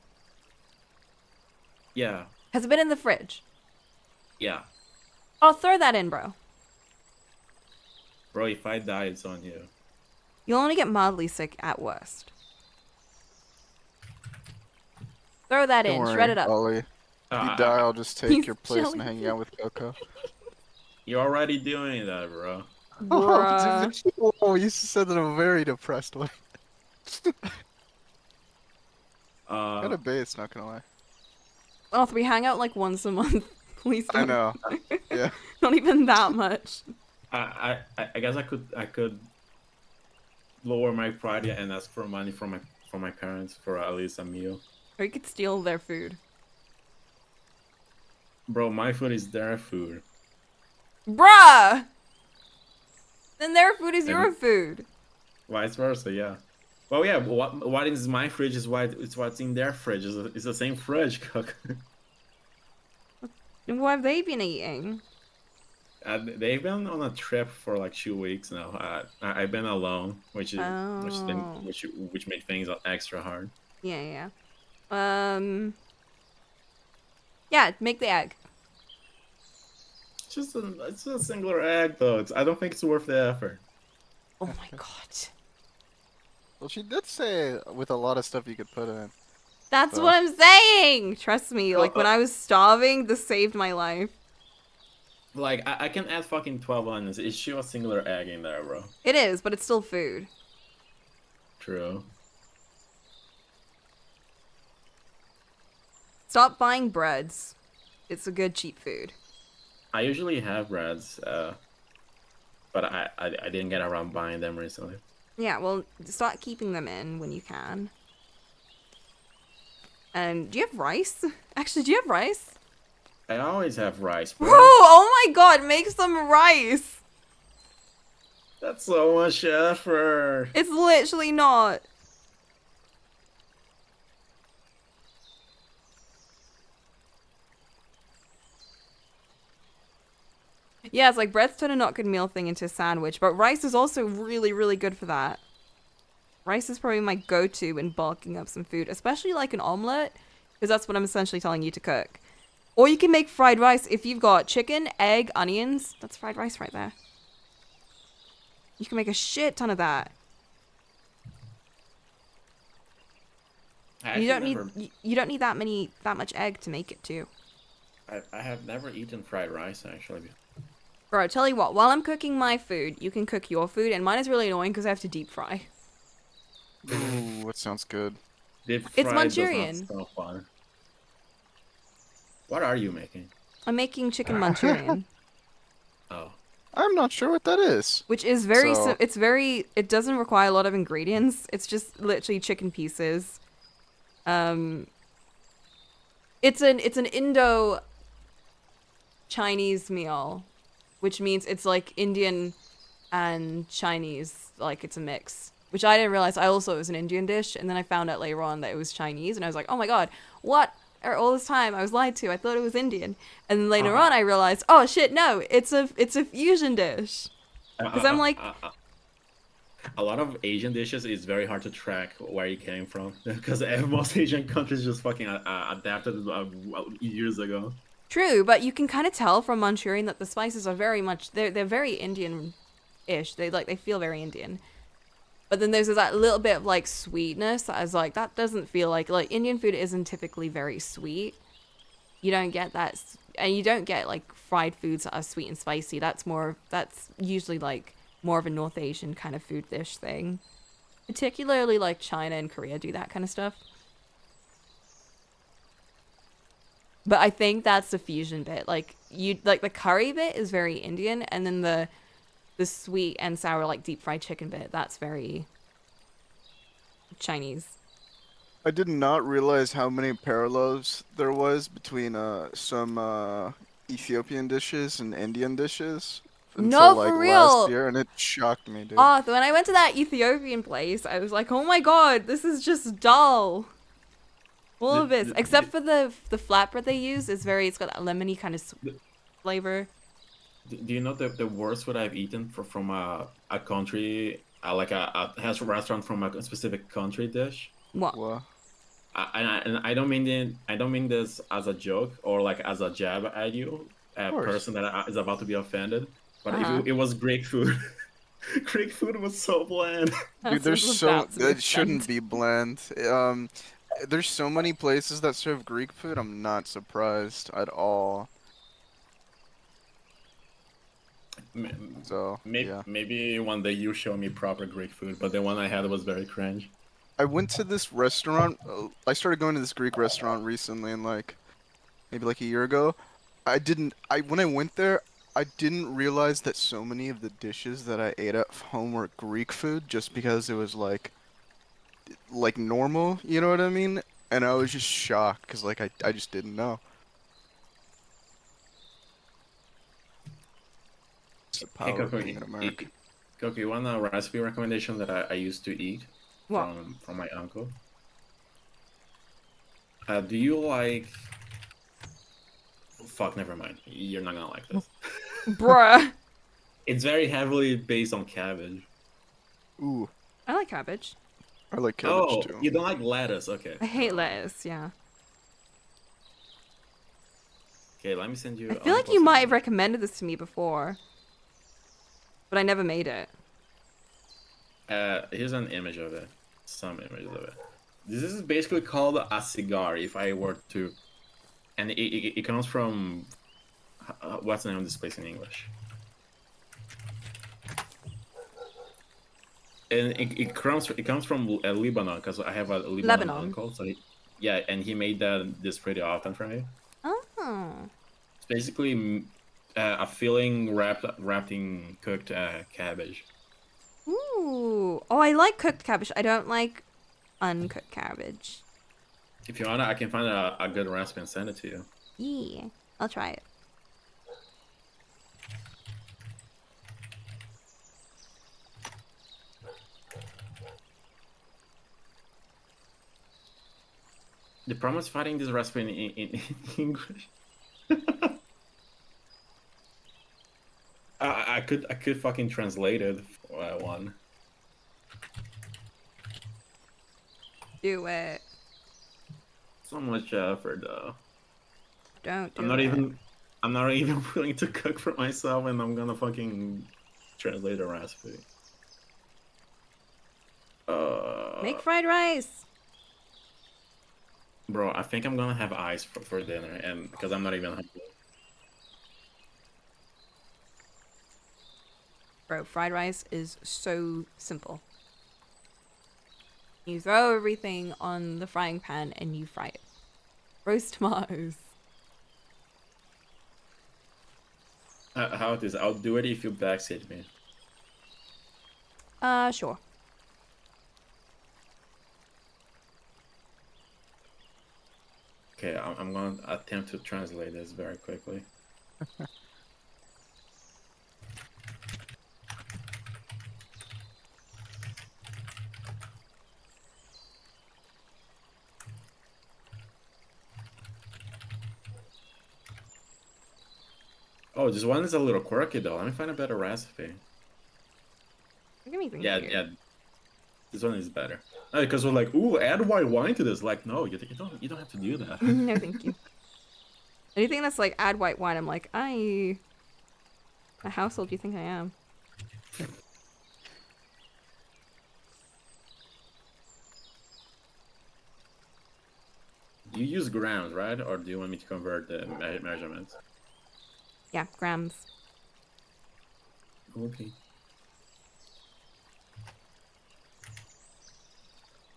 Yeah. Has it been in the fridge? Yeah. Oh, throw that in, bro. Bro, if I die, it's on you. You'll only get mildly sick at worst. Throw that Don't in, worry, shred it up. Ollie. If you Uh, die, I'll just take He's your place and jelly hang bean. out with Coco. You're already doing that, bro. Bruh. Oh, you said that in a very depressed way. Kind of base, not gonna lie. Oh, we hang out like once a month. Please I don't. know. Yeah. Not even that much. I guess I could lower my pride and ask for money from my parents for at least a meal. Or you could steal their food. Bro, my food is their food. Bruh! Then their food is your And- food. Vice versa, yeah. Well, yeah. What is my fridge is what's in their fridge. It's the same fridge, cook. And what have they been eating? They've been on a trip for like 2 weeks now. I've been alone, which Oh. which made things extra hard. Yeah. Yeah, make the egg. It's a singular egg though. I don't think it's worth the effort. Oh my god. Well, she did say with a lot of stuff you could put in. That's So- what I'm saying! Trust me, like when I was starving, this saved my life. Like I can add fucking 12 onions. It's still a singular egg in there, bro. It is, but it's still food. True. Stop buying breads. It's a good cheap food. I usually have breads, but I didn't get around buying them recently. Yeah, well, start keeping them in when you can. And do you have rice? Actually, do you have rice? I always have rice, bro. Bro, oh my god, make some rice! That's so much effort. It's literally not. Yeah, it's like bread's turn a not good meal thing into a sandwich, but rice is also really, really good for that. Rice is probably my go-to in bulking up some food, especially like an omelet, because that's what I'm essentially telling you to cook. Or you can make fried rice if you've got chicken, egg, onions. That's fried rice right there. You can make a shit ton of that. You don't need that much egg to make it too. I have never eaten fried rice actually. Bro, tell you what, while I'm cooking my food, you can cook your food, and mine is really annoying because I have to deep fry. Ooh, that sounds good. Deep It's fried Manchurian. does not sound fun. What are you making? I'm making chicken Manchurian. Oh, I'm not sure what that is. which is very So, it's very it doesn't require a lot of ingredients. It's just literally chicken pieces. Um, it's an Indo Chinese meal, which means it's like Indian and Chinese, like it's a mix. Which I didn't realize. I also it was an Indian dish, and then I found out later on that it was Chinese, and I was like, oh my god, what? All this time I was lied to. I thought it was Indian, and then later on I realized, oh shit, no, it's a fusion dish. Because I'm like, A lot of Asian dishes is very hard to track where you came from because most Asian countries just fucking adapted years ago. true, but you can kind of tell from Manchurian that the spices are very much they're very Indian-ish. They feel very Indian. But then there's that little bit of like sweetness that I was like, that doesn't feel like Indian food isn't typically very sweet. You don't get that, and you don't get like fried foods that are sweet and spicy. That's usually like more of a North Asian kind of food dish thing. Particularly like China and Korea do that kind of stuff. But I think that's the fusion bit. Like like the curry bit is very Indian, and then the sweet and sour like deep fried chicken bit, that's very Chinese. I did not realize how many parallels there was between some Ethiopian dishes and Indian dishes until No, like for last real. year, and it shocked me, dude. Oh, when I went to that Ethiopian place, I was like, oh my god, this is just dull. All of this, except for the flatbread they use, it's got that lemony kind of flavor. Do you know the worst food I've eaten from a country, like a restaurant from a specific country dish? What? What? And I don't mean this as a joke or like as a jab at you, a course. person that is about to be offended. But if Uh-huh. it was Greek food. Greek food was so bland. Dude, there's That's so about to be it shouldn't offended. be bland. There's so many places that serve Greek food. I'm not surprised at all. So Maybe, yeah, maybe one day you show me proper Greek food, but the one I had was very cringe. I went to this restaurant. I started going to this Greek restaurant recently, and like maybe like a year ago. When I went there, I didn't realize that so many of the dishes that I ate at home were Greek food just because it was like normal, you know what I mean? And I was just shocked because like I just didn't know. It's the Hey, power of being in America. Coco, you want a recipe recommendation that I used to eat What? from my uncle? Do you like? Fuck, never mind. You're not gonna like this. Bruh. It's very heavily based on cabbage. Ooh, I like cabbage. I like cabbage Oh, too. you don't like lettuce? Okay. I hate lettuce, yeah. Okay, let me send you. I feel like you might have recommended this to me before. But I never made it. Here's an image of it. Some images of it. This is basically called a cigar. If I were to, and it comes from what's the name of this place in English? And it comes from Lebanon because I have a Lebanon uncle. So yeah, and he made this pretty often for me. Oh. It's basically a filling wrapped in cooked cabbage. Ooh. Oh, I like cooked cabbage. I don't like uncooked cabbage. If you wanna, I can find a good recipe and send it to you. Yeah. I'll try it. The problem is finding this recipe in English. I could fucking translate it one. Do it. So much effort though. Don't do I'm not it. even willing to cook for myself, and I'm gonna fucking translate a recipe. Make fried rice. Bro, I think I'm gonna have ice for dinner, and because I'm not even hungry. Bro, fried rice is so simple. You throw everything on the frying pan and you fry it. Roast tomatoes. How it is? I'll do it if you backseat me. Sure. Okay, I'm gonna attempt to translate this very quickly. Oh, this one is a little quirky though. Let me find a better recipe. Give me thank Yeah, you. yeah, this one is better. Because we're like, ooh, add white wine to this. Like, no, you don't have to do that. No, thank you. Anything that's like add white wine, I'm like, a household do you think I am? You use grams, right? Or do you want me to convert the measurements? Yeah, grams. Okay.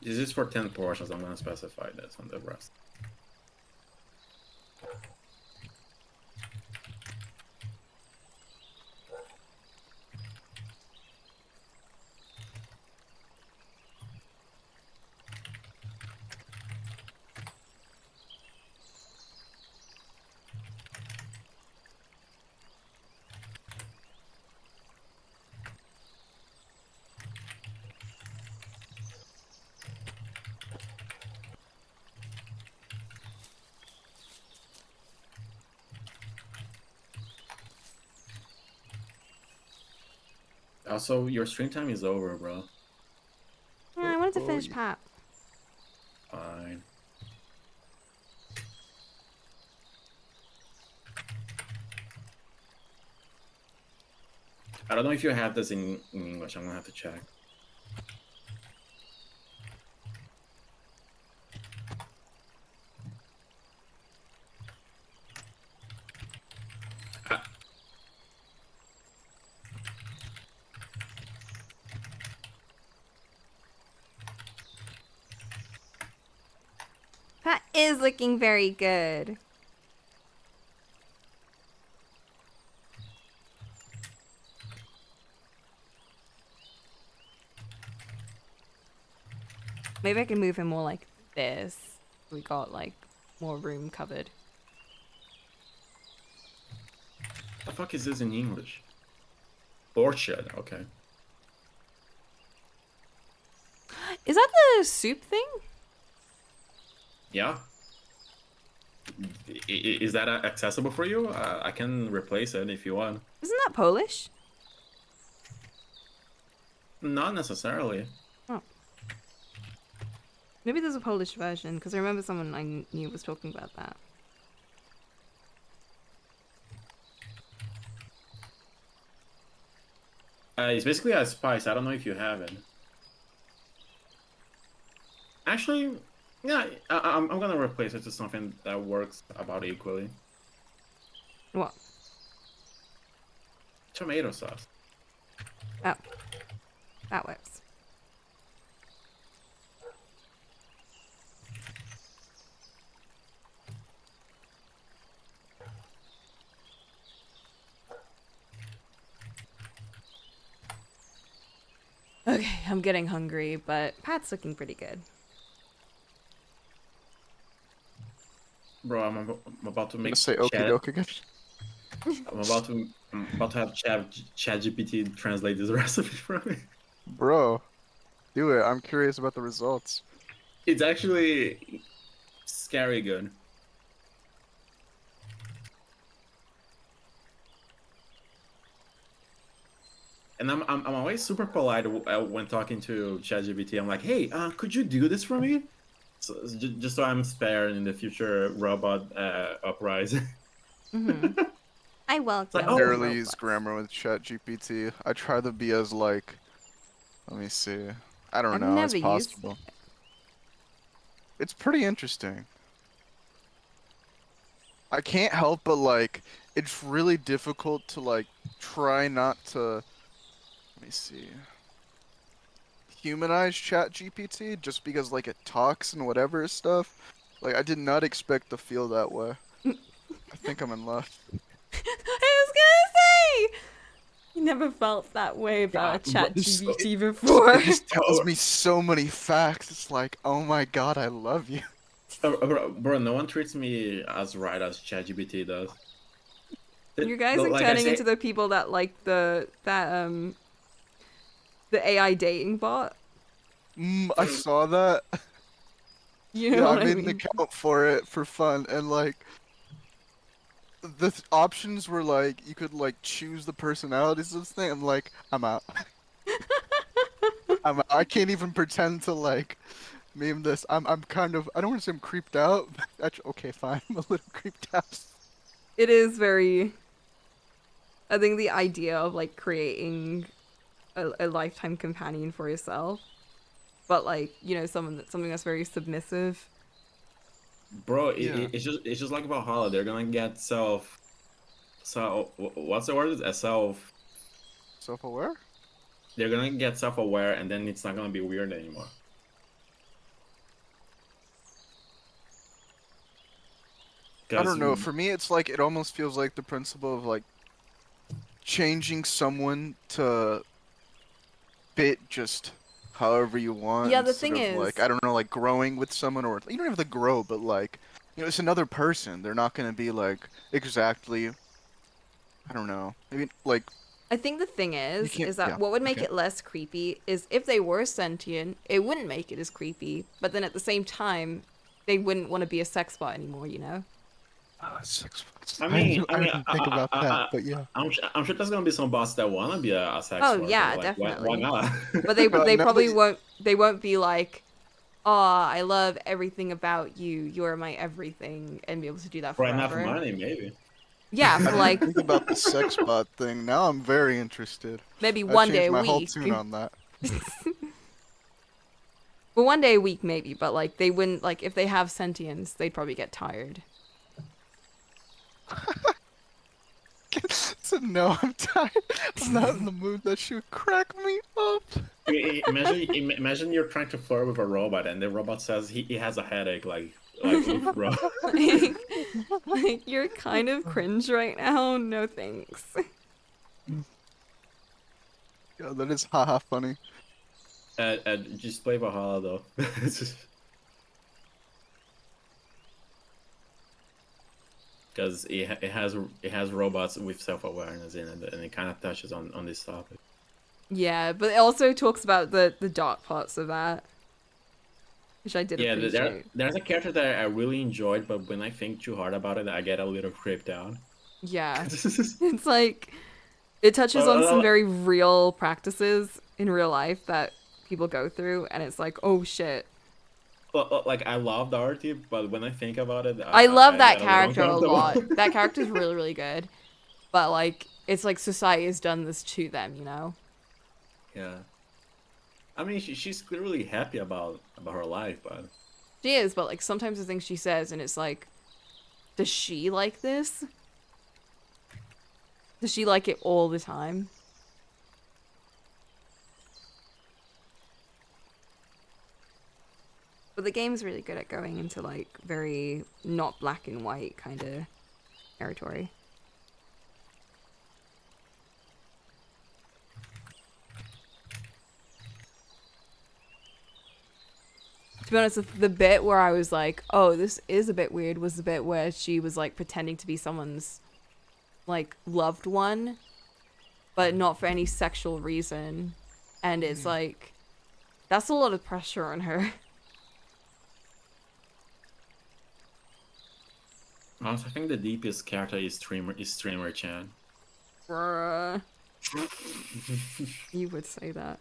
This is for 10 portions. I'm gonna specify this on the rest. Also, your stream time is over, bro. I wanted to Oh, finish yeah. Pat. Fine. I don't know if you have this in English. I'm gonna have to check. Pat is looking very good. Maybe I can move him more like this. We got like more room covered. The fuck is this in English? Orchard. Okay. Is that the soup thing? Yeah. Is that accessible for you? I can replace it if you want. Isn't that Polish? Not necessarily. Oh. Maybe there's a Polish version, because I remember someone I knew was talking about that. It's basically a spice. I don't know if you have it. Actually, yeah, I'm gonna replace it to something that works about equally. What? Tomato sauce. Oh. That works. Okay, I'm getting hungry, but Pat's looking pretty good. Bro, I'm about to I'm gonna make say okie doke again. I'm about to have ChatGPT translate this recipe for me. Bro, do it. I'm curious about the results. It's actually scary good. And I'm always super polite when talking to ChatGPT. I'm like, hey, could you do this for me? So, just so I'm spared in the future robot uprising. Mm-hmm. I welcome like, I oh, the barely use robots. grammar with ChatGPT. I try to be as like, let me see. I don't I've know, as never used possible. It's pretty interesting. I can't help but like, it's really difficult to like try not to, let me see, humanize ChatGPT just because like it talks and whatever stuff. Like I did not expect to feel that way. I think I'm in love. I was gonna You never felt that way about Yeah, but ChatGPT before. It just tells me so many facts. It's like, oh my god, I love you. bro, no one treats me as right as ChatGPT does. You guys are Like I turning say, into the people that like the AI dating bot. I saw that. You know Yeah, I what I made an mean? account for it for fun, and like options were like you could like choose the personalities of this thing. I'm like, I'm out. I'm out. I can't even pretend to like meme this. I'm kind of I don't want to say I'm creeped out. But actually, okay, fine. I'm a little creeped out. It is very. I think the idea of like creating a lifetime companion for yourself, but like something that's very submissive. bro, Yeah, it's just like Valhalla. They're gonna get what's the word? Self. self-aware. They're gonna get self-aware, and then it's not gonna be weird anymore. I Because don't know. For me, it's like it almost feels like the principle of like changing someone to fit just however you want Yeah, the instead thing of like is, I don't know, like growing with someone or you don't have to grow, but like it's another person. They're not gonna be like exactly. I don't know. Maybe like I think the thing you is, can't. is that Yeah. what would make Okay. it less creepy is if they were sentient, it wouldn't make it as creepy. But then at the same time, they wouldn't want to be a sex bot anymore, you know? Six months. I I mean, didn't, I didn't think about that, I, but yeah. I'm sure there's gonna be some bots that wanna be a sex Oh worker. yeah, Like, why definitely. not? But they Now that probably you, won't be like, "Oh, I love everything about you. You're my everything," and be able to do that For enough forever. money, maybe. Yeah, I for didn't like think about the sex bot thing. Now I'm very interested. maybe I one day changed a my whole week. tune on that. Well, one day a week maybe, but like they wouldn't like if they have sentience, they'd probably get tired. So no, I'm tired. I'm not in the mood. That shit would crack me up. Imagine you're trying to flirt with a robot, and the robot says he has a headache. Like oof, bro. Like you're kind of cringe right now. No thanks. Yeah, that is haha funny. Just play Valhalla though. Because it has robots with self awareness in it, and it kind of touches on this topic. Yeah, but it also talks about the dark parts of that, which I did Yeah, appreciate. there's a character that I really enjoyed, but when I think too hard about it, I get a little creeped out. Yeah, it's like it touches on some very real practices in real life that people go through, and it's like, oh shit. Like I love Dorothy, but when I think about it, I love I that get a little character a lot. uncomfortable. That character's really, really good. But like, it's like society has done this to them, you know? Yeah, I mean she's clearly happy about her life, but She is, but like sometimes the things she says, and it's like, does she like this? Does she like it all the time? But the game's really good at going into like very not black and white kind of territory. To be honest, the bit where I was like, oh, this is a bit weird was the bit where she was like pretending to be someone's like loved one, but not for any sexual reason. And it's like, that's a lot of pressure on her. honestly, I think the deepest character is streamer Chan. Bruh. You would say that.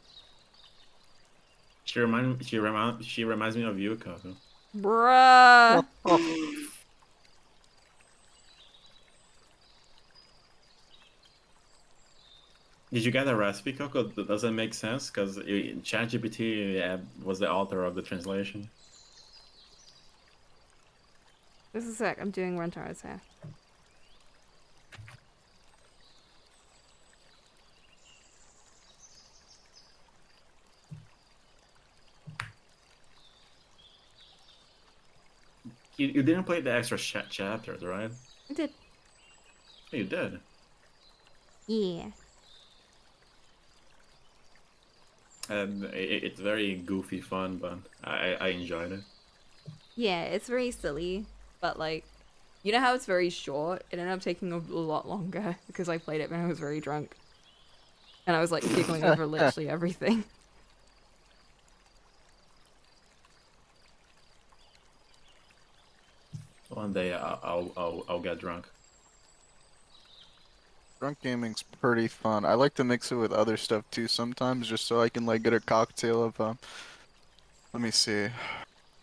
She reminds me of you, Coco. Bruh. Did you get a recipe, Coco? Does that make sense? Because ChatGPT was the author of the translation. This is sick. I'm doing Rantaro's hair. You didn't play the extra chapters, right? I did. Oh, you did. Yeah. and it's very goofy fun, but I enjoyed it. Yeah, it's very silly, but like, you know how it's very short? It ended up taking a lot longer because I played it when I was very drunk. And I was like giggling over literally everything. One day I'll get drunk. Drunk gaming's pretty fun. I like to mix it with other stuff too sometimes, just so I can like get a cocktail of let me see,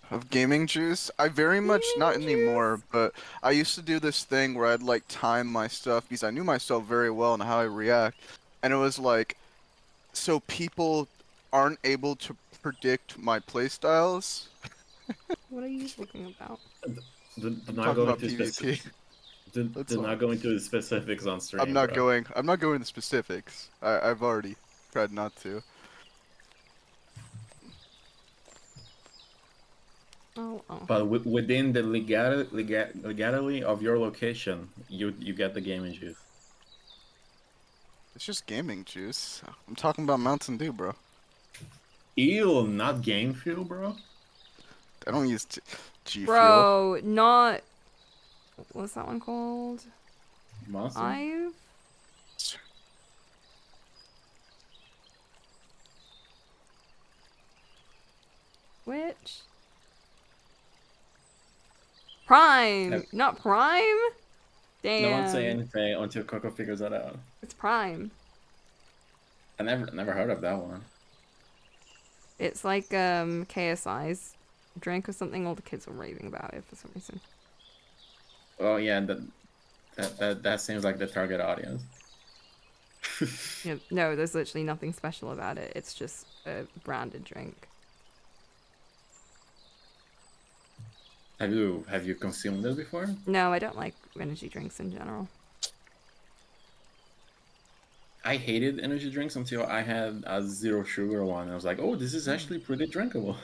of gaming juice. I very much not Gaming anymore, juice? but I used to do this thing where I'd like time my stuff because I knew myself very well and how I react, and it was like so people aren't able to predict my playstyles. What are you talking about? Do I'm not talking go about into PvP. That's do all. not go into the specifics on I'm stream, not bro. going. I'm not going to specifics. I've already tried not to. Oh, oh. But within the legality of your location, you get the gaming juice. It's just gaming juice. I'm talking about Mountain Dew, bro. Ew, not game fuel, bro. I don't use G Fuel. Bro, not. What's that one called? Monster. I've. Which? Prime! No, Not Prime? no one say Damn. anything until Coco figures that out. It's Prime. I never heard of that one. It's like KSI's drink or something. All the kids were raving about it for some reason. Oh yeah, that seems like the target audience. Yeah, no, there's literally nothing special about it. It's just a branded drink. Have you consumed this before? No, I don't like energy drinks in general. I hated energy drinks until I had a zero sugar one. I was like, oh, this is actually pretty drinkable.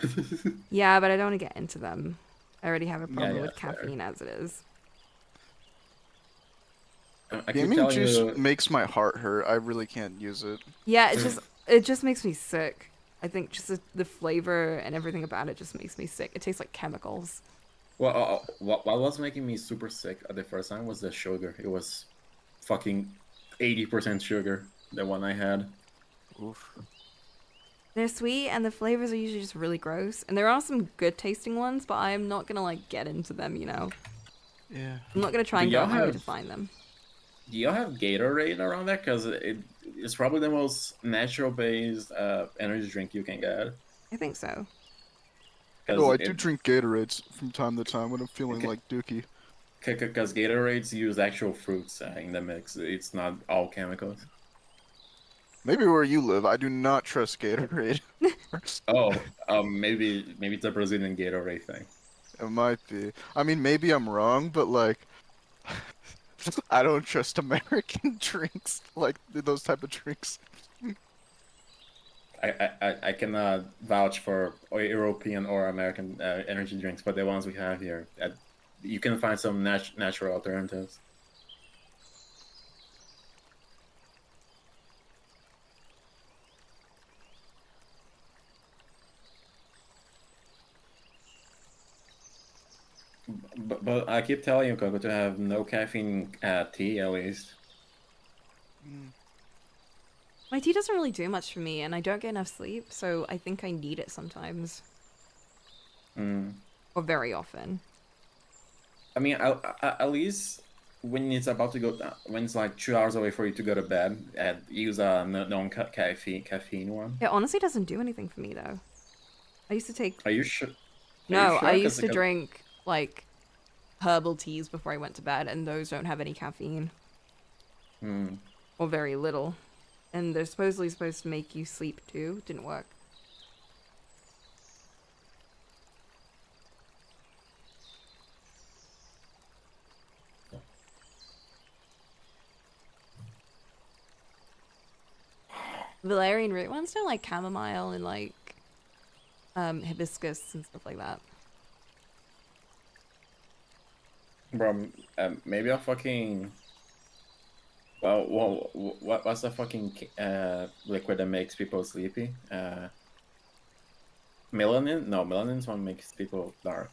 Yeah, but I don't want to get into them. I already have a Yeah, problem yeah, with fair. caffeine as it is. I keep Gaming telling juice you, makes my heart hurt. I really can't use it. Yeah, it just makes me sick. I think just the flavor and everything about it just makes me sick. It tastes like chemicals. well, what was making me super sick at the first time was the sugar. It was fucking 80% sugar, the one I had. Oof. They're sweet and the flavors are usually just really gross. And there are some good tasting ones, but I'm not gonna like get into them, you know. Yeah. I'm not gonna try Do and go y'all out my way to have find them. do y'all have Gatorade around there? Because it's probably the most natural based energy drink you can get. I think so. Oh, Because I do drink Gatorades from time to time when I'm feeling okay, like Dookie. because Gatorades use actual fruits in the mix. It's not all chemicals. Maybe where you live, I do not trust Gatorade. Oh, maybe it's a Brazilian Gatorade thing. It might be. I mean, maybe I'm wrong, but like, I don't trust American drinks, like those type of drinks. I cannot vouch for European or American energy drinks, but the ones we have here, you can find some natural alternatives. But I keep telling you, Coco, to have no caffeine tea at least. Mm. My tea doesn't really do much for me and I don't get enough sleep, so I think I need it sometimes. Mm. Or very often. I mean, at least when it's about to go, when it's like 2 hours away for you to go to bed, use a non-caffeine one. It honestly doesn't do anything for me though. I used to take Are you sure? Are you No, I sure? used to drink like herbal teas before I went to bed, and those don't have any caffeine Hmm. or very little. And they're supposedly supposed to make you sleep too. Didn't work. Valerian root ones don't like chamomile and like hibiscus and stuff like that. Bro, maybe I'll fucking What's the fucking liquid that makes people sleepy? Melanin? No, melanin's one makes people dark.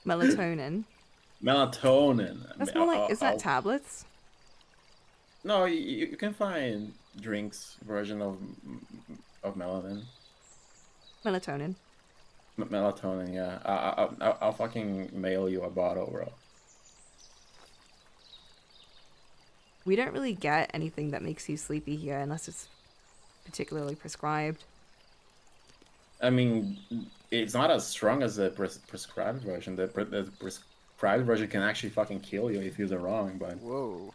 Melatonin. Melatonin. That's more like, is that tablets? No, you can find drinks version of melanin. Melatonin. Melatonin, yeah. I'll fucking mail you a bottle, bro. We don't really get anything that makes you sleepy here unless it's particularly prescribed. I mean, it's not as strong as the prescribed version. The prescribed version can actually fucking kill you if you use it wrong, but Whoa.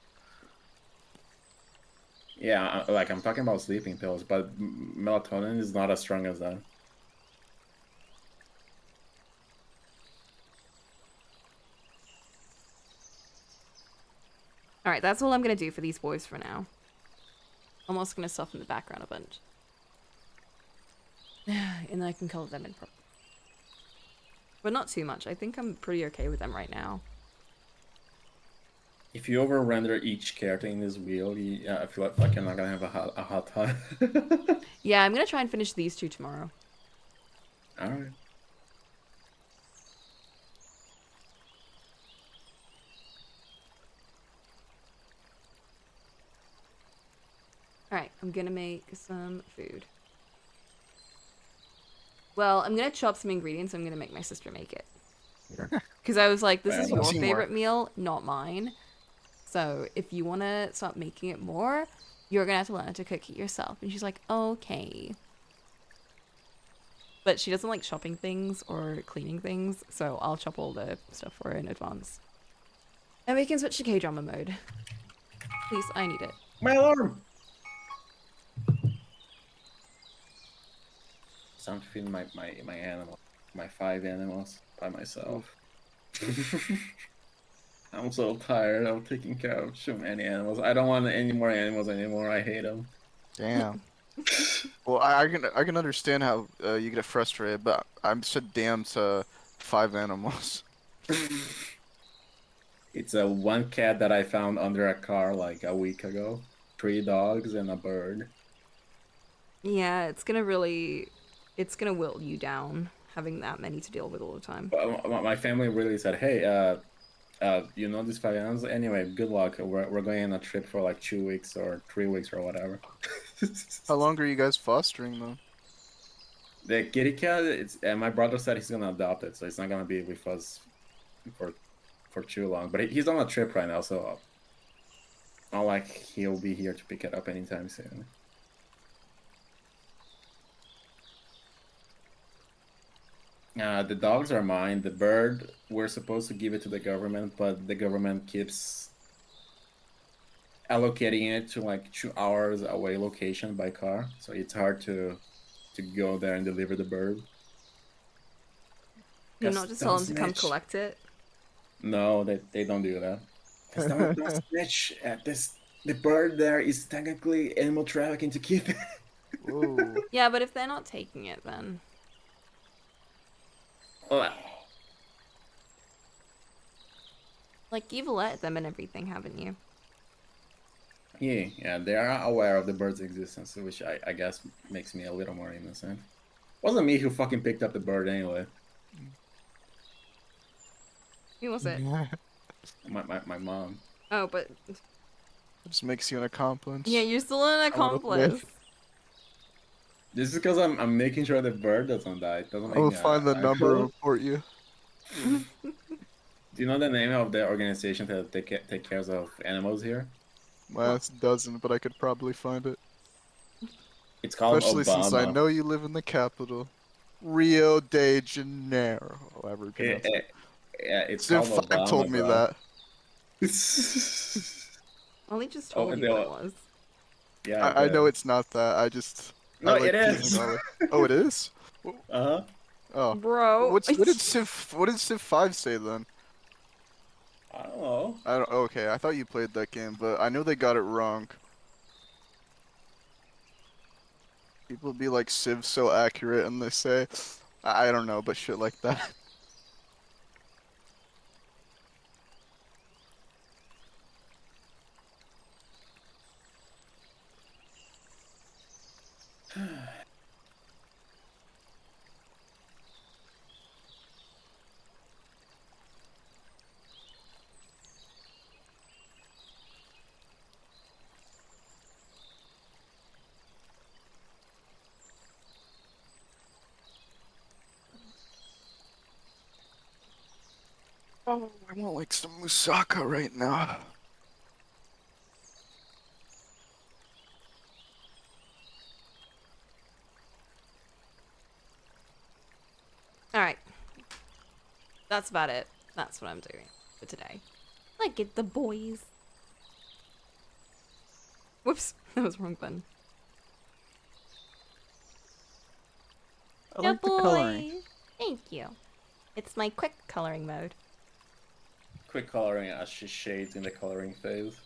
yeah, like I'm talking about sleeping pills, but melatonin is not as strong as that. Alright, that's all I'm gonna do for these boys for now. I'm also gonna soften the background a bunch. And then I can color them in properly. But not too much. I think I'm pretty okay with them right now. If you over render each character in this wheel, I feel like you're not gonna have a hot time. Yeah, I'm gonna try and finish these two tomorrow. Alright. Alright, I'm gonna make some food. Well, I'm gonna chop some ingredients. I'm gonna make my sister make it. Because I was like, this is your Teamwork. favorite meal, not mine. So if you want to start making it more, you're gonna have to learn how to cook it yourself. And she's like, okay. But she doesn't like chopping things or cleaning things, so I'll chop all the stuff for her in advance. And we can switch to K-drama mode. Please, I need it. My alarm! So I'm feeding my animal, my 5 animals by myself. I'm so tired of taking care of so many animals. I don't want any more animals anymore. I hate them. Damn. Well, I can understand how you get frustrated, but I'm so damn to 5 animals. It's a one cat that I found under a car like a week ago. 3 dogs and a bird. Yeah, it's gonna will you down having that many to deal with all the time. My family really said, "Hey, you know these 5 animals? Anyway, good luck. We're going on a trip for like 2 weeks or 3 weeks or whatever." How long are you guys fostering them? The kitty cat, my brother said he's gonna adopt it, so it's not gonna be with us for too long. But he's on a trip right now, so not like he'll be here to pick it up anytime soon. The dogs are mine. The bird, we're supposed to give it to the government, but the government keeps allocating it to like 2 hours away location by car, so it's hard to go there and deliver the bird. You're not just tell them to come Snitch. collect it. No, they don't do that. Don't snitch. The bird there is technically animal trafficking to keep it. Whoa. Yeah, but if they're not taking it, then Well, like you've let them and everything, haven't you? yeah, they are aware of the bird's existence, which I guess makes me a little more innocent. Wasn't me who fucking picked up the bird anyway. Who was it? My mom. Oh, but Just makes you an accomplice. yeah, you're still an accomplice. This is because I'm making sure the bird doesn't die. It doesn't I make will me find the a number and criminal. report you. Do you know the name of the organization that take care of animals here? My ass doesn't, but I could probably find it. It's called Especially since I Obama. know you live in the capital. Rio de Janeiro. However you pronounce it. Yeah, it's Civ called 5 Obama, told me bro. that. Ollie just Oh, told and you they what it all- was. Yeah, I know it's not that. I No, like it is. teasing Ollie. Oh, it is? Uh-huh. Oh. Bro. What did Civ 5 say then? I don't know. Okay, I thought you played that game, but I know they got it wrong. People be like Civ's so accurate and they say I don't know, but shit like that. Oh, I want like some moussaka right now. All right. That's about it. That's what I'm doing for today. Like it, the boys. Whoops, that was wrong button. I The like the coloring. boys. Thank you. It's my quick coloring mode. Quick coloring as she shades in the coloring phase.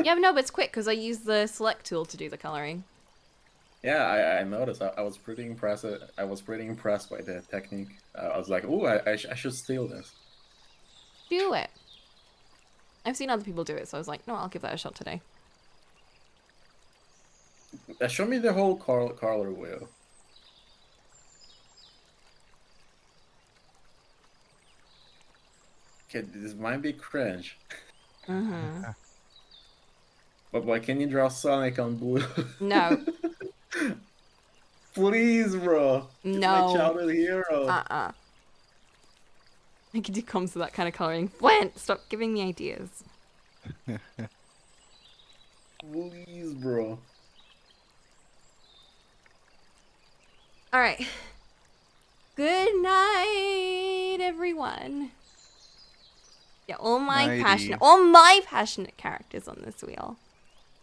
Yeah, but no, but it's quick because I use the select tool to do the coloring. Yeah, I noticed. I was pretty impressed. I was pretty impressed by the technique. I was like, "Ooh, I should steal this." Do it. I've seen other people do it, so I was like, no, I'll give that a shot today. Show me the whole color wheel. Okay, this might be cringe, Mm-hmm. but why can't you draw Sonic on blue? No. Please, bro. It's my No. childhood hero. Uh-uh. I could do comms with that kind of coloring. Flint, stop giving me ideas. Please, bro. All right. Good night, everyone. Yeah, all Nighty. my passionate characters on this wheel.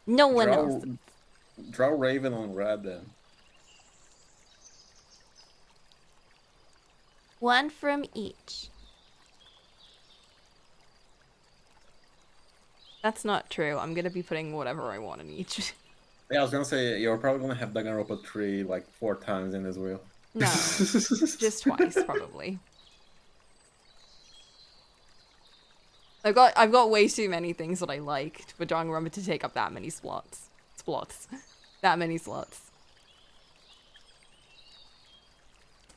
No one else. Draw Raven on red then. One from each. That's not true. I'm gonna be putting whatever I want in each. Yeah, I was gonna say you're probably gonna have Danganronpa 3 like 4 times in this wheel. No, just twice probably. I've got way too many things that I like for Danganronpa to take up that many slots. That many slots.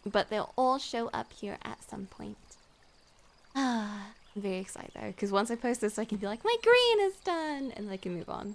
But they'll all show up here at some point. I'm very excited though, because once I post this, I can be like, my green is done, and I can move on.